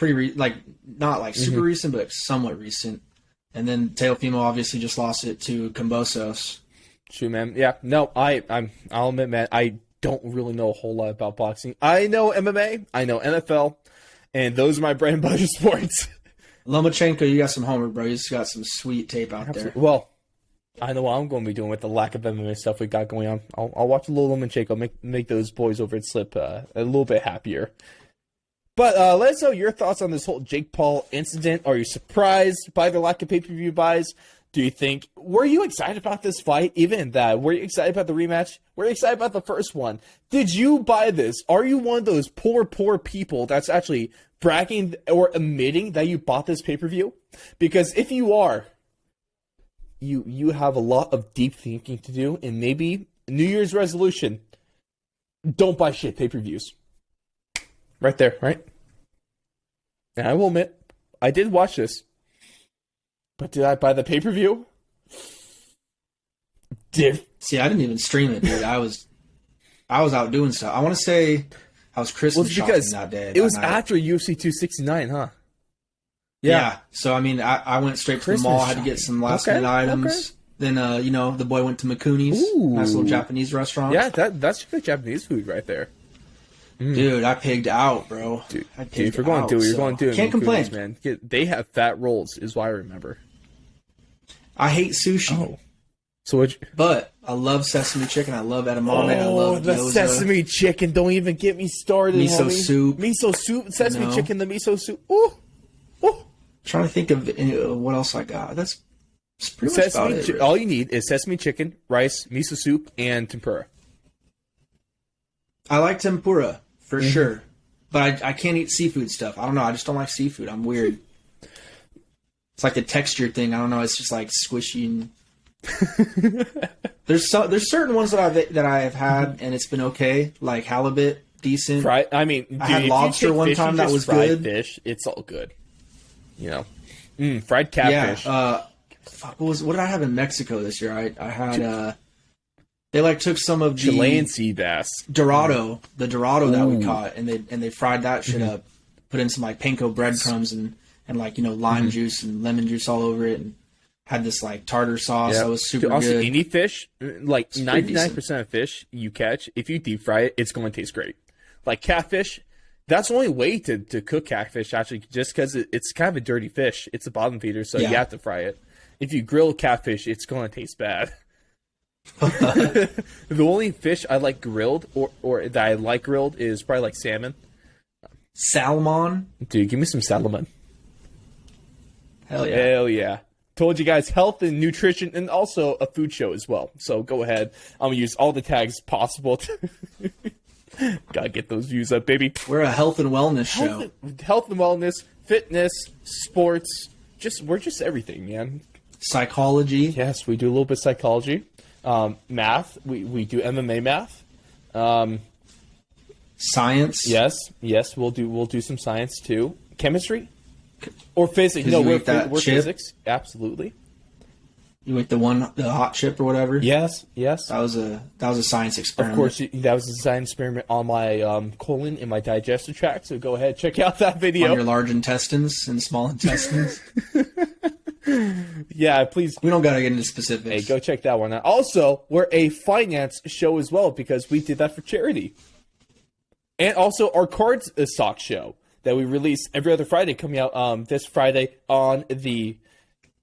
Not like super recent, but somewhat recent. And then Teofimo obviously just lost it to Kambosos. Shoot, man. Yeah, no, I'll admit, man, I don't really know a whole lot about boxing. I know MMA, I know NFL, and those are my bread and butter sports. Lomachenko, you got some homework, bro. You just got some sweet tape out there. Well, I know what I'm going to be doing with the lack of MMA stuff we got going on. I'll watch a little Lomachenko, make those boys over at Slip a little bit happier. But let us know your thoughts on this whole Jake Paul incident. Are you surprised by the lack of pay-per-view buys? Were you excited about this fight? Even that, were you excited about the rematch? Were you excited about the first one? Did you buy this? Are you one of those poor people that's actually bragging or admitting that you bought this pay-per-view? Because if you are, you have a lot of deep thinking to do, and maybe New Year's resolution, don't buy shit pay-per-views. Right there, right? And I will admit, I did watch this. But did I buy the pay-per-view? See, I didn't even stream it, dude. I was out doing stuff. I want to say I was Christmas shopping that day. It was after UFC 269, huh? Yeah. So, I went straight to the mall. I had to get some last-minute items. Okay. Then, the boy went to Mikuni's. Nice little Japanese restaurant. Yeah, that's good Japanese food right there. Dude, I pigged out, bro. Dude, if you're going to do it, you're going to do it. Can't complain, man. They have fat rolls, is what I remember. I hate sushi. Oh. So but I love sesame chicken. I love edamame. I love the gyoza. Sesame chicken. Don't even get me started, Miso homie. soup. Miso soup. Sesame chicken, the miso soup. Ooh. Trying to think of what else I got. That's pretty much about it. All you need is sesame chicken, rice, miso soup, and tempura. I like tempura, for sure. But I can't eat seafood stuff. I don't know. I just don't like seafood. I'm weird. It's like a texture thing. I don't know. It's just like squishy. And... there's certain ones that I have had and it's been okay. Like halibut, decent. Right. I had lobster one time that was good. Fish, it's all good. Fried catfish. Yeah. What did I have in Mexico this year? I had they took some of the Chilean sea bass. Dorado, the Dorado that we caught, and they fried that shit up, put in some panko breadcrumbs and lime juice and lemon juice all over it, and had this tartar sauce that was super good. Also, any fish, 99% of fish you catch, if you deep fry it, it's going to taste great. Like catfish, That's the only way to cook catfish, actually, just because it's kind of a dirty fish. It's a bottom feeder, so you have to fry it. If you grill catfish, it's going to taste bad. The only fish I like grilled, or that I like grilled, is probably like salmon. Salmon? Dude, give me some salmon. Hell yeah. Hell yeah. Told you guys, health and nutrition, and also a food show as well. So go ahead. I'm going to use all the tags possible to... Gotta get those views up, baby. We're a health and wellness show. Health and wellness, fitness, sports. We're just everything, man. Psychology. Yes, we do a little bit of psychology. Math. We do MMA math. Science. Yes, we'll do some science too. Chemistry or physics. No, we're physics. Absolutely. You ate the hot chip or whatever. Yes. That was a science experiment. Of course, that was a science experiment on my colon and my digestive tract. So go ahead, check out that video. On your large intestines and small intestines. Yeah, please. We don't gotta get into specifics. Hey, go check that one out. Also, we're a finance show as well because we did that for charity, and also our cards stock show that we release every other Friday, coming out this Friday on the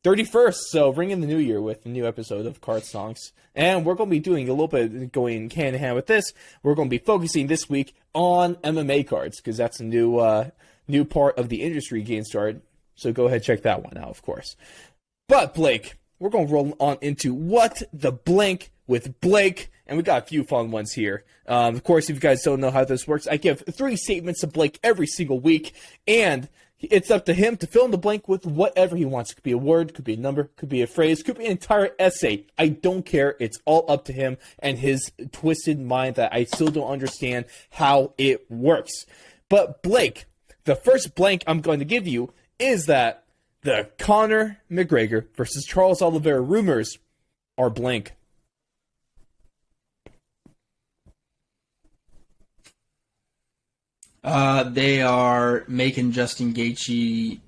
31st, so ring in the new year with a new episode of Card Songs. And we're going to be doing a little bit going hand in hand with this. We're going to be focusing this week on MMA cards because that's a new part of the industry getting started. So go ahead, check that one out, of course. But Blake, we're going to roll on into What the Blank with Blake. And we got a few fun ones here. Of course, if you guys don't know how this works, I give 3 statements to Blake every single week. And it's up to him to fill in the blank with whatever he wants. It could be a word, could be a number, could be a phrase, could be an entire essay. I don't care. It's all up to him and his twisted mind that I still don't understand how it works. But Blake, the first blank I'm going to give you is that the Conor McGregor versus Charles Oliveira rumors are blank. They are making Justin Gaethje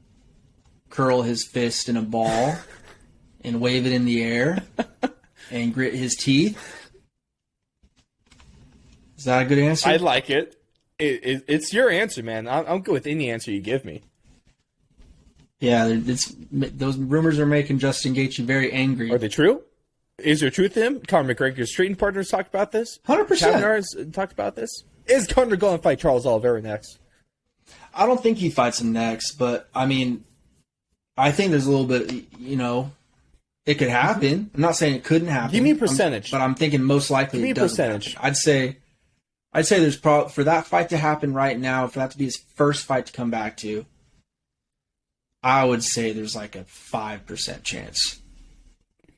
curl his fist in a ball and wave it in the air and grit his teeth. Is that a good answer? I like it. It's your answer, man. I'm good with any answer you give me. Yeah, those rumors are making Justin Gaethje very angry. Are they true? Is there truth to him? Conor McGregor's training partners talked about this. 100%. Kavanaugh's talked about this. Is Conor going to fight Charles Oliveira next? I don't think he fights him next, but I mean, I think there's a little bit, it could happen. I'm not saying it couldn't happen. Give me a percentage. But I'm thinking most likely Give me it a doesn't percentage. happen. I'd say there's probably, for that fight to happen right now, for that to be his first fight to come back to, I would say there's like a 5% chance.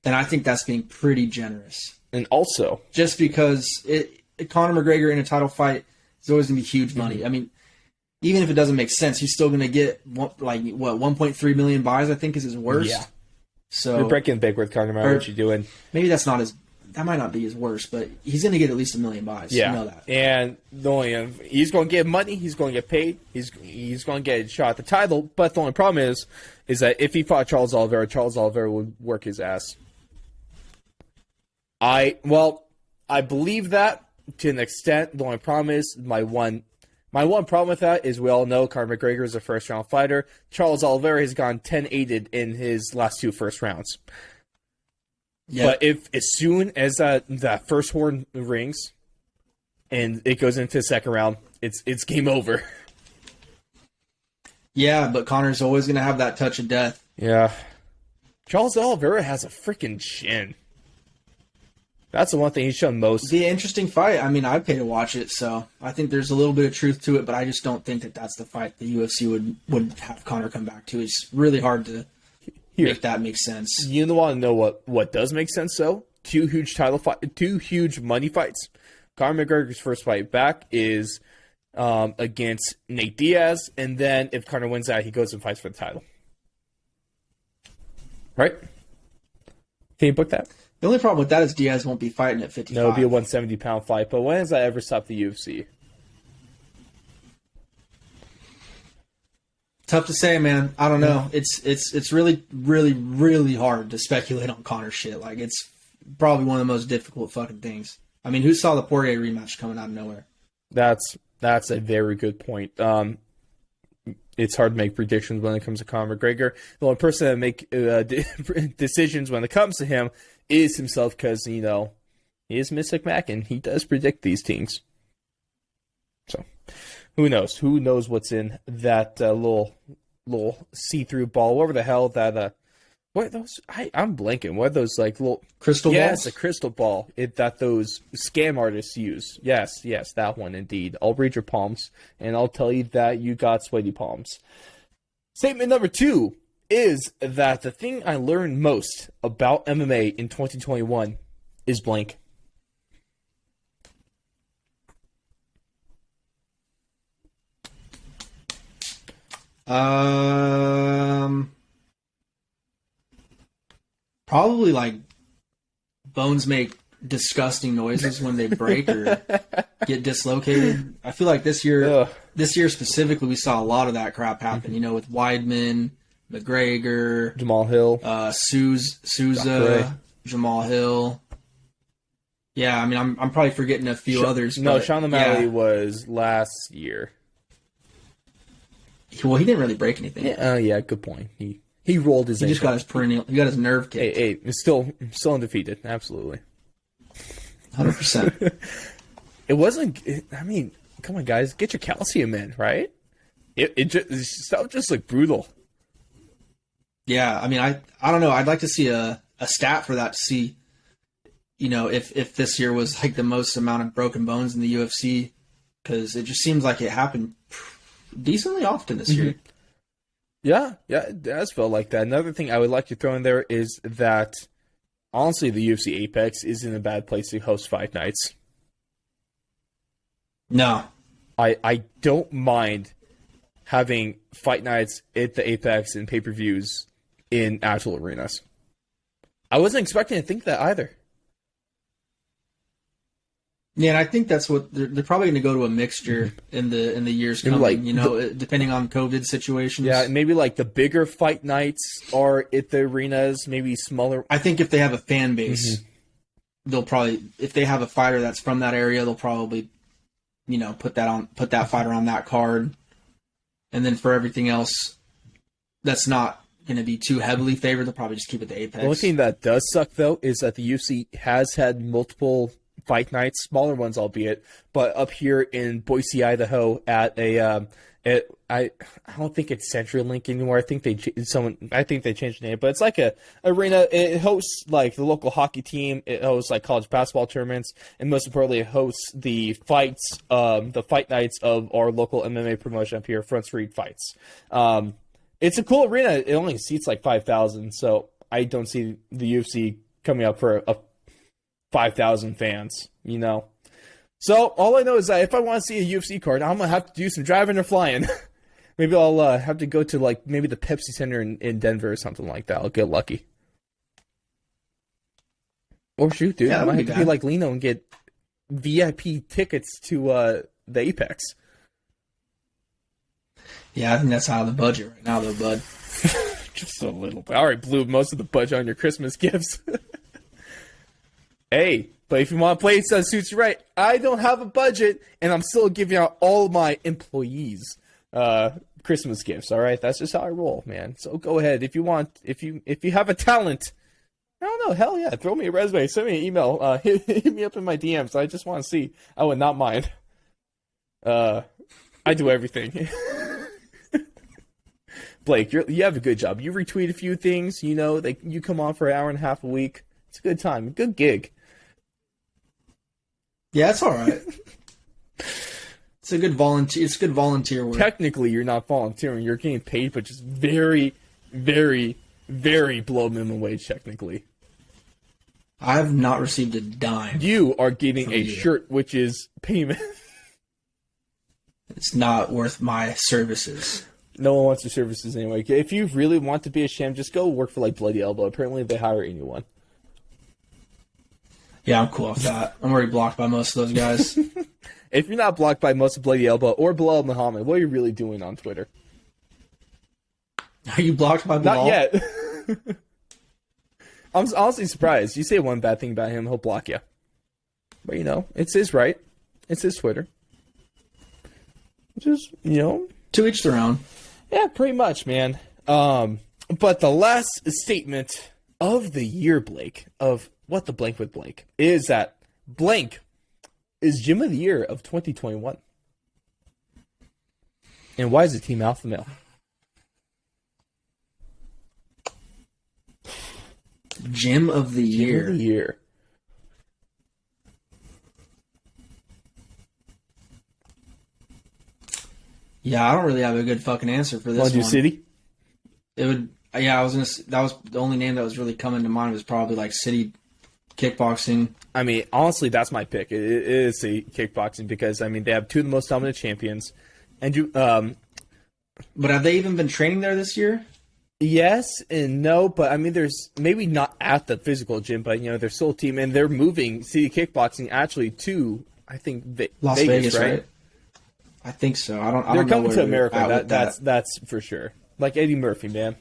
And I think that's being pretty generous. And also, just because Conor McGregor in a title fight is always going to be huge money. I mean, even if it doesn't make sense, he's still going to get 1.3 million buys, I think is his worst. Yeah. So you're breaking big with Conor McGregor. What you doing? Maybe that might not be his worst, but he's going to get at least 1 million buys. Yeah. You know that. And he's going to get money. He's going to get paid. He's going to get a shot at the title. But the only problem is that if he fought Charles Oliveira would work his ass. I believe that to an extent. The only problem is my one problem with that is we all know Conor McGregor is a first round fighter. Charles Oliveira has gone 10-8 in his last 2 first rounds. Yep. But if as soon as that first horn rings and it goes into the second round, it's game over. Yeah, but Conor's always going to have that touch of death. Yeah. Charles Oliveira has a freaking chin. That's the one thing he's shown most. The interesting fight. I mean, I'd pay to watch it, so I think there's a little bit of truth to it, but I just don't think that that's the fight the UFC would have Conor come back to. It's really hard to make that make sense. You want to know what does make sense, though? 2 huge money fights. Conor McGregor's first fight back is against Nate Diaz, and then if Conor wins that, he goes and fights for the title. Right? Can you book that? The only problem with that is Diaz won't be fighting at 55. No, it'll be a 170-pound fight, but when has that ever stopped the UFC? Tough to say, man. I don't know. It's really, really, really hard to speculate on Conor shit. Like, it's probably one of the most difficult fucking things. I mean, who saw the Poirier rematch coming out of nowhere? That's That's a very good point. It's hard to make predictions when it comes to Conor McGregor. The only person that make decisions when it comes to him is himself, because he is Mystic Mac and he does predict these things. So, who knows? Who knows what's in that little see-through ball? Whatever the hell that what are those? I'm blanking. What are those like little crystal balls? Yes, a crystal ball that those scam artists use. Yes, that one indeed. I'll read your palms and I'll tell you that you got sweaty palms. Statement number 2 is that the thing I learned most about MMA in 2021 is blank. Probably like bones make disgusting noises when they break or get dislocated. I feel like this year specifically, we saw a lot of that crap happen. With Weidman, McGregor, Jamal Hill, Souza, Jamal Hill. Yeah, I mean, I'm probably forgetting a few others. No, Sean O'Malley was last year. Well, he didn't really break anything. Yeah, good point. He rolled his. He just got his perennial. He got his nerve kicked. Hey, it's still undefeated. Absolutely. 100%. It wasn't. I mean, come on, guys, get your calcium in, right? It stuff just looked brutal. Yeah, I mean, I don't know. I'd like to see a stat for that to see, if this year was like the most amount of broken bones in the UFC, because it just seems like it happened decently often this year. Yeah, it does feel like that. Another thing I would like to throw in there is that, honestly, the UFC Apex isn't a bad place to host fight nights. No. I don't mind having fight nights at the Apex and pay-per-views in actual arenas. I wasn't expecting to think that either. Yeah, and I think that's what they're probably going to go to a mixture in the years coming. Depending on COVID situations. Yeah, maybe like the bigger fight nights are at the arenas. Maybe smaller. I think if they have a fan base, they'll probably, if they have a fighter that's from that area, they'll probably, put that fighter on that card. And then for everything else, that's not going to be too heavily favored. They'll probably just keep it the Apex. The only thing that does suck though is that the UFC has had multiple fight nights, smaller ones albeit, but up here in Boise, Idaho, at a I don't think it's CenturyLink anymore. I think they changed the name, but it's like a arena. It hosts like the local hockey team. It hosts like college basketball tournaments, and most importantly, it hosts the fight nights of our local MMA promotion up here, Front Street Fights. It's a cool arena. It only seats like 5,000, so I don't see the UFC coming up for a 5,000 fans, So all I know is that if I want to see a UFC card, I'm going to have to do some driving or flying. Maybe I'll have to go to like maybe the Pepsi Center in Denver or something like that. I'll get lucky. Or shoot, dude. I might have to be like Lino and get VIP tickets to the Apex. Yeah, I think that's out of the budget right now, though, bud. Just a little bit. I already blew most of the budget on your Christmas gifts. Hey, but if you want to play it that suits you right, I don't have a budget, and I'm still giving out all my employees Christmas gifts. All right, that's just how I roll, man. So go ahead if you want. If you have a talent, I don't know. Hell yeah, throw me a resume, send me an email, hit me up in my DMs. I just want to see. I would not mind. I do everything. Blake, you have a good job. You retweet a few things. You come on for an hour and a half a week. It's a good time, a good gig. Yeah, it's all right. It's a good volunteer. It's good volunteer work. Technically, you're not volunteering. You're getting paid, but just very, very, very below minimum wage. Technically, I have not received a dime. You are getting a shirt, which is payment. It's not worth my services. No one wants your services anyway. If you really want to be a sham, just go work for like Bloody Elbow. Apparently, they hire anyone. Yeah, I'm cool with that. I'm already blocked by most of those guys. If you're not blocked by most of Bloody Elbow or Bilal Muhammad, what are you really doing on Twitter? Are you blocked by Bilal? Not yet. I'm honestly surprised. You say one bad thing about him, he'll block you. But it's his right. It's his Twitter. which is, you know, to each their own. Yeah, pretty much, man. But the last statement of the year, Blake, of what the blank with Blake, is that blank is Gym of the Year of 2021. And why is it Team Alpha Male? Gym of the Year. Gym of the Year. Yeah, I don't really have a good fucking answer for this Want to do one. City? It would. Yeah, that was the only name that was really coming to mind was probably like City Kickboxing. I mean, honestly, that's my pick. It is the kickboxing because, I mean, they have two of the most dominant champions. And you, But have they even been training there this year? yes and no, but I mean, there's maybe not at the physical gym, but, you know, they're still a team, and they're moving City Kickboxing actually to, I think, Las Vegas, right? I think so. I don't. They're know coming where to America. they're at That's for sure. Like Eddie Murphy, man.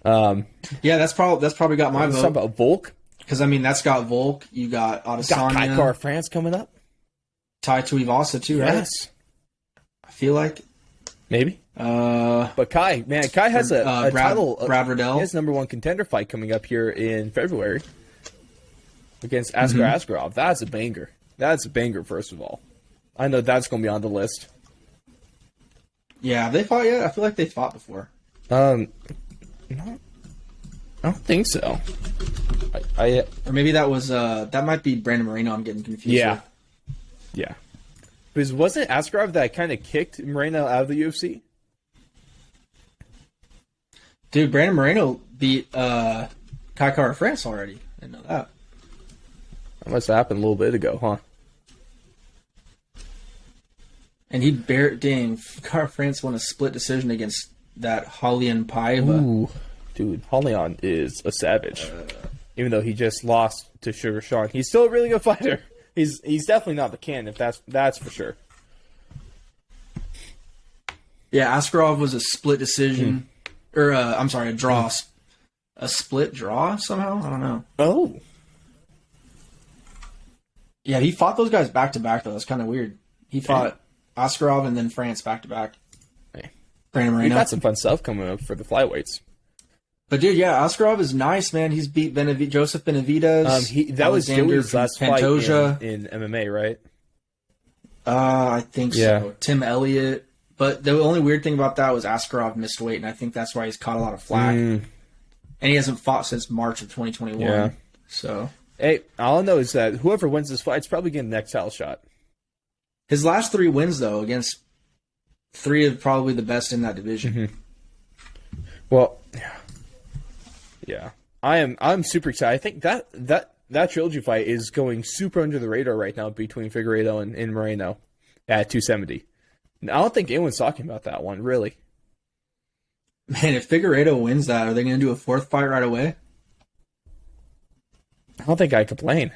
Yeah, that's probably got my Let's talk vote. about Volk. Because I mean, that's got Volk. You got Got Adesanya, Kaikar France coming up. Tai Tuivasa too, right? Yes, I feel like. maybe. But Kai has a title. Brad Riddell. He has #1 contender fight coming up here in February against Askar Askarov. That's a banger. That's a banger. First of all, I know that's going to be on the list. Yeah, they fought yet? I feel like they fought before. No, I don't think so. Or maybe that was that might be Brandon Moreno. I'm getting confused. Yeah. with. Yeah. Because wasn't it Askarov that kind of kicked Moreno out of the UFC? Dude, Brandon Moreno beat Kaikar France already. I didn't know that. That must have happened a little bit ago, huh? And dang, Kaikar France won a split decision against that Julian Paiva. Ooh, dude, Julian is a savage. Even though he just lost to Sugar Sean, he's still a really good fighter. He's definitely not the can, if that's for sure. Yeah, Askarov was a split decision, or I'm sorry, a draw, a split draw somehow. I don't know. Oh, Yeah, he fought those guys back to back though. That's kind of weird. He fought Askarov and then France back to back. Hey. Brandon we Moreno. got some fun stuff coming up for the flyweights. But dude, yeah, Askarov is nice, man. He's beat Joseph Benavidez. That was Alexander Joey's last Pantoja. fight in MMA, right? I think Yeah. so. Tim Elliott. But the only weird thing about that was Askarov missed weight, and I think that's why he's caught a lot of flack. And he hasn't fought since March of 2021. Yeah. So Hey, all I know is that whoever wins this fight is probably getting the next title shot. his last 3 wins, though, against 3 of probably the best in that division. Well, yeah, I'm super excited. I think that trilogy fight is going super under the radar right now between Figueiredo and Moreno at 270. I don't think anyone's talking about that one, really. Man, if Figueiredo wins that, are they going to do a 4th fight right away? I don't think I complain.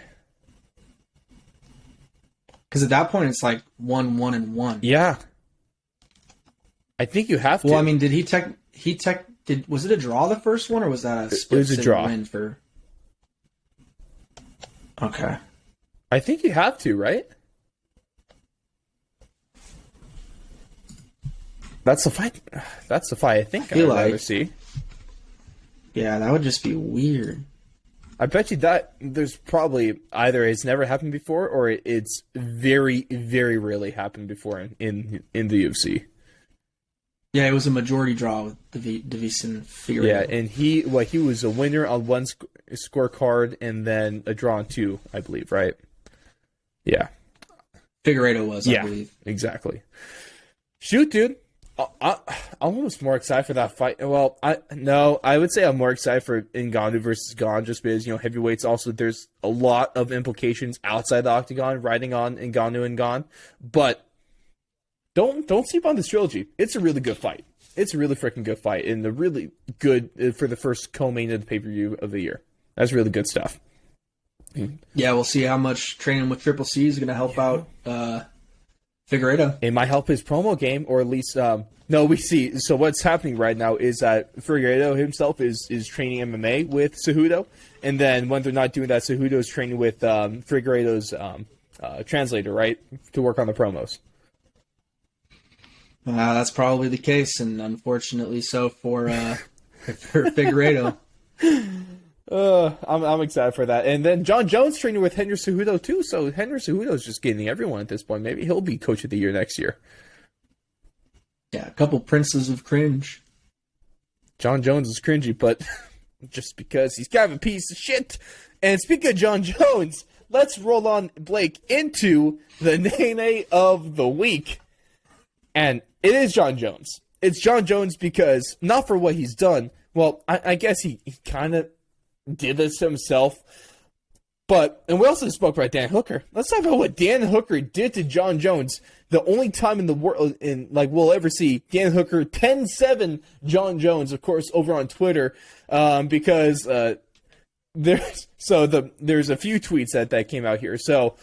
Because at that point, it's like 1-1-1. Yeah. I think you have to. Well, I mean, was it a draw the first one, or was that a split was a draw. win for? Okay. I think you have to, right? That's the fight. That's the fight I think I'd rather see. Yeah, that would just be weird. I bet you that there's probably either it's never happened before or it's very, very rarely happened before in the UFC. Yeah, it was a majority draw with Davis and Figueiredo. Yeah, and he was a winner on one scorecard and then a draw on 2, I believe, right? Yeah. Figueiredo was, I believe. Exactly. Shoot, dude. I'm almost more excited for that fight. Well, I would say I'm more excited for Ngannou versus Gane just because, heavyweights also, there's a lot of implications outside the octagon riding on Ngannou and Gane. But don't sleep on this trilogy. It's a really good fight. It's a really freaking good fight and a really good for the first co-main of the pay-per-view of the year. That's really good stuff. Yeah, we'll see how much training with Triple C is going to help out Figueiredo. It might help his promo game, or at least we see. So what's happening right now is that Figueiredo himself is training MMA with Cejudo, and then when they're not doing that, Cejudo is training with Figueiredo's translator, right, to work on the promos. That's probably the case, and unfortunately so for Figueiredo. I'm excited for that. And then John Jones training with Henry Cejudo too. So Henry Cejudo is just getting everyone at this point. Maybe he'll be coach of the year next year. Yeah, a couple princes of cringe. John Jones is cringy, but just because he's kind of a piece of shit. And speaking of John Jones, let's roll on, Blake, into the Nene of the week. And it is John Jones. It's John Jones because, not for what he's done. Well, I guess he kind of did this himself. But, and we also spoke about Dan Hooker. Let's talk about what Dan Hooker did to John Jones. The only time in the world, we'll ever see Dan Hooker 10-7 John Jones, of course, over on Twitter, because there's a few tweets that came out here. So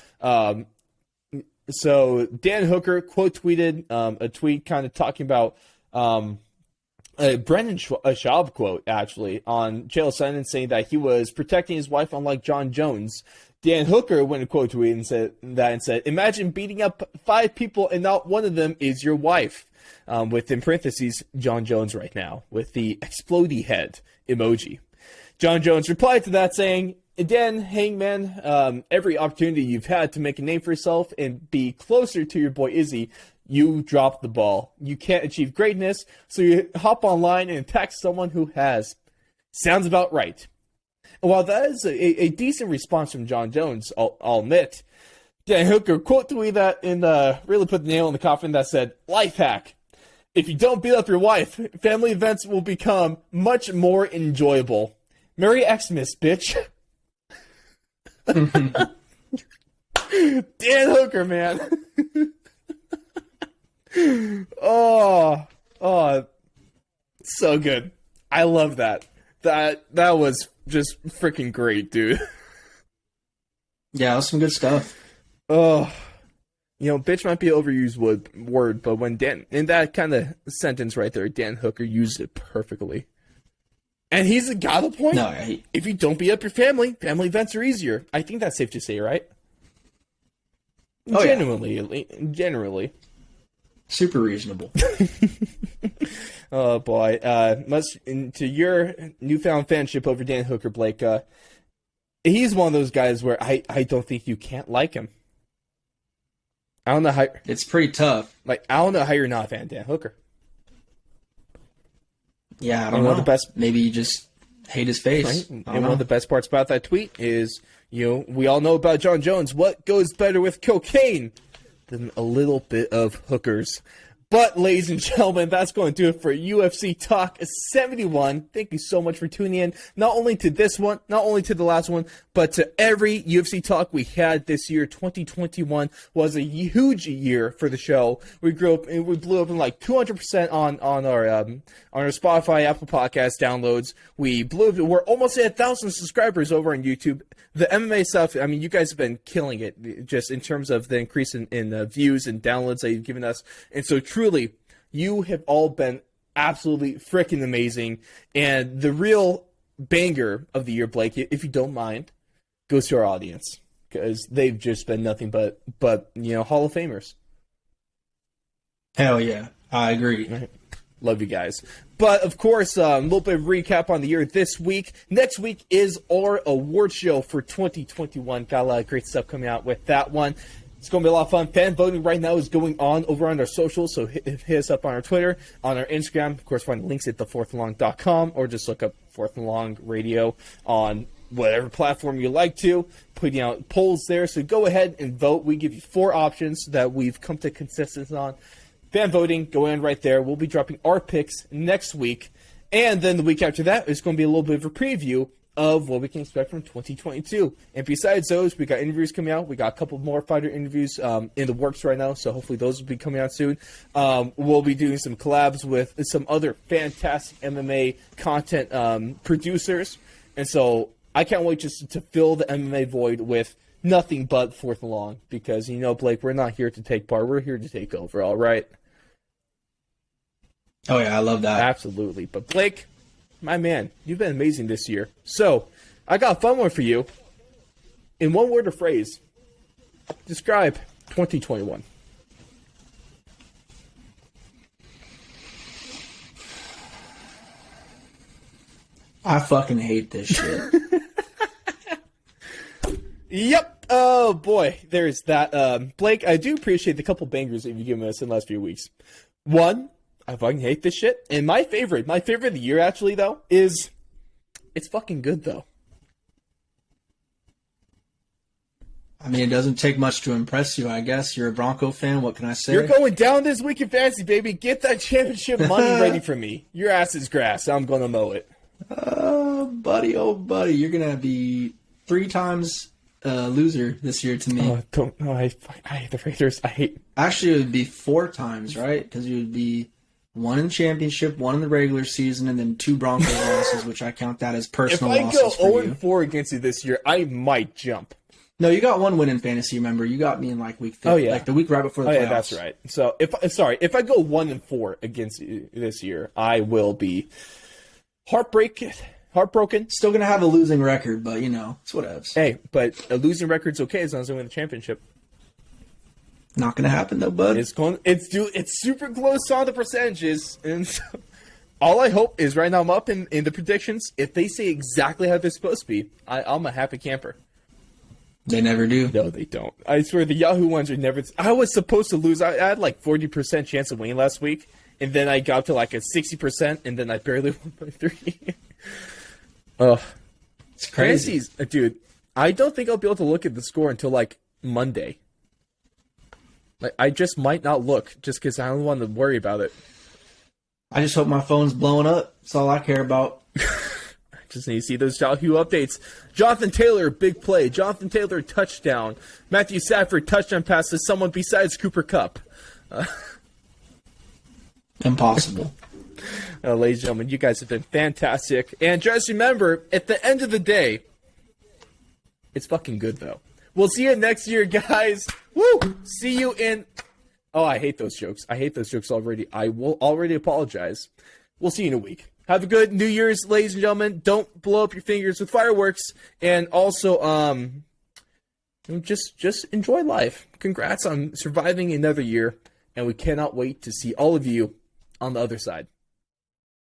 Dan Hooker quote tweeted a tweet kind of talking about Brendan Schaub quote, actually, on Chael Sonnen, saying that he was protecting his wife unlike John Jones. Dan Hooker went and quote tweeted and said, imagine beating up 5 people and not one of them is your wife. With, in parentheses, John Jones right now, with the explodey head emoji. John Jones replied to that saying, Dan, Hangman, every opportunity you've had to make a name for yourself and be closer to your boy Izzy, you dropped the ball. You can't achieve greatness, so you hop online and attack someone who has. Sounds about right. And while that is a decent response from John Jones, I'll admit, Dan Hooker quote tweeted that and really put the nail in the coffin that said, life hack. If you don't beat up your wife, family events will become much more enjoyable. Merry Xmas, bitch. Dan Hooker, man. Oh, so good. I love that. That was just freaking great, dude. Yeah, that was some good stuff. Oh, bitch might be an overused word, but when Dan, in that kind of sentence right there, Dan Hooker used it perfectly. And he's got a point. No, if you don't beat up your family events are easier. I think that's safe to say, right? Oh, Generally. Super reasonable. Oh boy, to your newfound fanship over Dan Hooker, Blake, he's one of those guys where I don't think you can't like him. I don't know how. It's pretty tough. I don't know how you're not a fan of Dan Hooker. Yeah, I don't know. Maybe you just hate his face. Right? And one of the best parts about that tweet is, we all know about John Jones. What goes better with cocaine than a little bit of hookers? But, ladies and gentlemen, that's going to do it for UFC Talk 71. Thank you so much for tuning in, not only to this one, not only to the last one, but to every UFC Talk we had this year. 2021 was a huge year for the show. We blew up in 200% on our Spotify, Apple Podcast downloads. We're almost at 1,000 subscribers over on YouTube. The MMA stuff, you guys have been killing it, just in terms of the increase in views and downloads that you've given us. And so truly, you have all been absolutely freaking amazing. And the real banger of the year, Blake, if you don't mind, goes to our audience. Because they've just been nothing but Hall of Famers. Hell yeah. I agree. Right. Love you guys. But, of course, a little bit of recap on the year this week. Next week is our award show for 2021. Got a lot of great stuff coming out with that one. It's going to be a lot of fun. Fan voting right now is going on over on our socials, so hit us up on our Twitter, on our Instagram. Of course, find links at thefourthandlong.com, or just look up Fourth and Long Radio on whatever platform you like to. Putting out polls there, so go ahead and vote. We give you 4 options that we've come to consensus on. Fan voting, go in right there. We'll be dropping our picks next week. And then the week after that is going to be a little bit of a preview of what we can expect from 2022. And besides those, we got interviews coming out. We got a couple more fighter interviews in the works right now, so hopefully those will be coming out soon. We'll be doing some collabs with some other fantastic MMA content producers. And so I can't wait just to fill the MMA void with nothing but Fourth and Long. Because, Blake, we're not here to take part. We're here to take over, all right? Oh, yeah, I love that. Absolutely. But, Blake, my man, you've been amazing this year. So, I got a fun one for you. In one word or phrase, describe 2021. I fucking hate this shit. Yep. Oh boy, there's that. Blake, I do appreciate the couple bangers that you've given us in the last few weeks. One, I fucking hate this shit. And my favorite of the year actually though is, it's fucking good though. I mean, it doesn't take much to impress you, I guess. You're a Bronco fan. What can I say? You're going down this week in fantasy, baby. Get that championship money ready for me. Your ass is grass. I'm going to mow it. Oh, buddy. You're going to be 3 times loser this year to me. I hate the Raiders. Actually, it would be 4 times, right? Because you would be 1 in the championship, 1 in the regular season, and then 2 Broncos losses, which I count that as personal losses for you. If I go 0-4 against you this year, I might jump. No, you got 1 win in fantasy, remember? You got me in like week 3. Oh, yeah. Like the week right before the playoffs. Yeah, that's right. So, if I go 1-4 against you this year, I will be heartbroken. Still going to have a losing record, but, it's whatevs. Hey, but a losing record's okay as long as I win the championship. Not going to happen, though, bud. It's super close on the percentages, and so, all I hope is right now I'm up in the predictions. If they say exactly how they're supposed to be, I'm a happy camper. They never do. No, they don't. I swear, the Yahoo ones are never... I was supposed to lose. I had like 40% chance of winning last week, and then I got up to like a 60%, and then I barely won by 3. Ugh. It's crazy. Dude, I don't think I'll be able to look at the score until like Monday. Like, I just might not look, just because I don't want to worry about it. I just hope my phone's blowing up. That's all I care about. Just need to see those Yahoo updates. Jonathan Taylor, big play. Jonathan Taylor, touchdown. Matthew Stafford, touchdown pass to someone besides Cooper Kupp. Impossible. Ladies and gentlemen, you guys have been fantastic. And just remember, at the end of the day, it's fucking good, though. We'll see you next year, guys. Woo! See you in... Oh, I hate those jokes. I hate those jokes already. I will already apologize. We'll see you in a week. Have a good New Year's, ladies and gentlemen. Don't blow up your fingers with fireworks. And also, just enjoy life. Congrats on surviving another year. And we cannot wait to see all of you on the other side.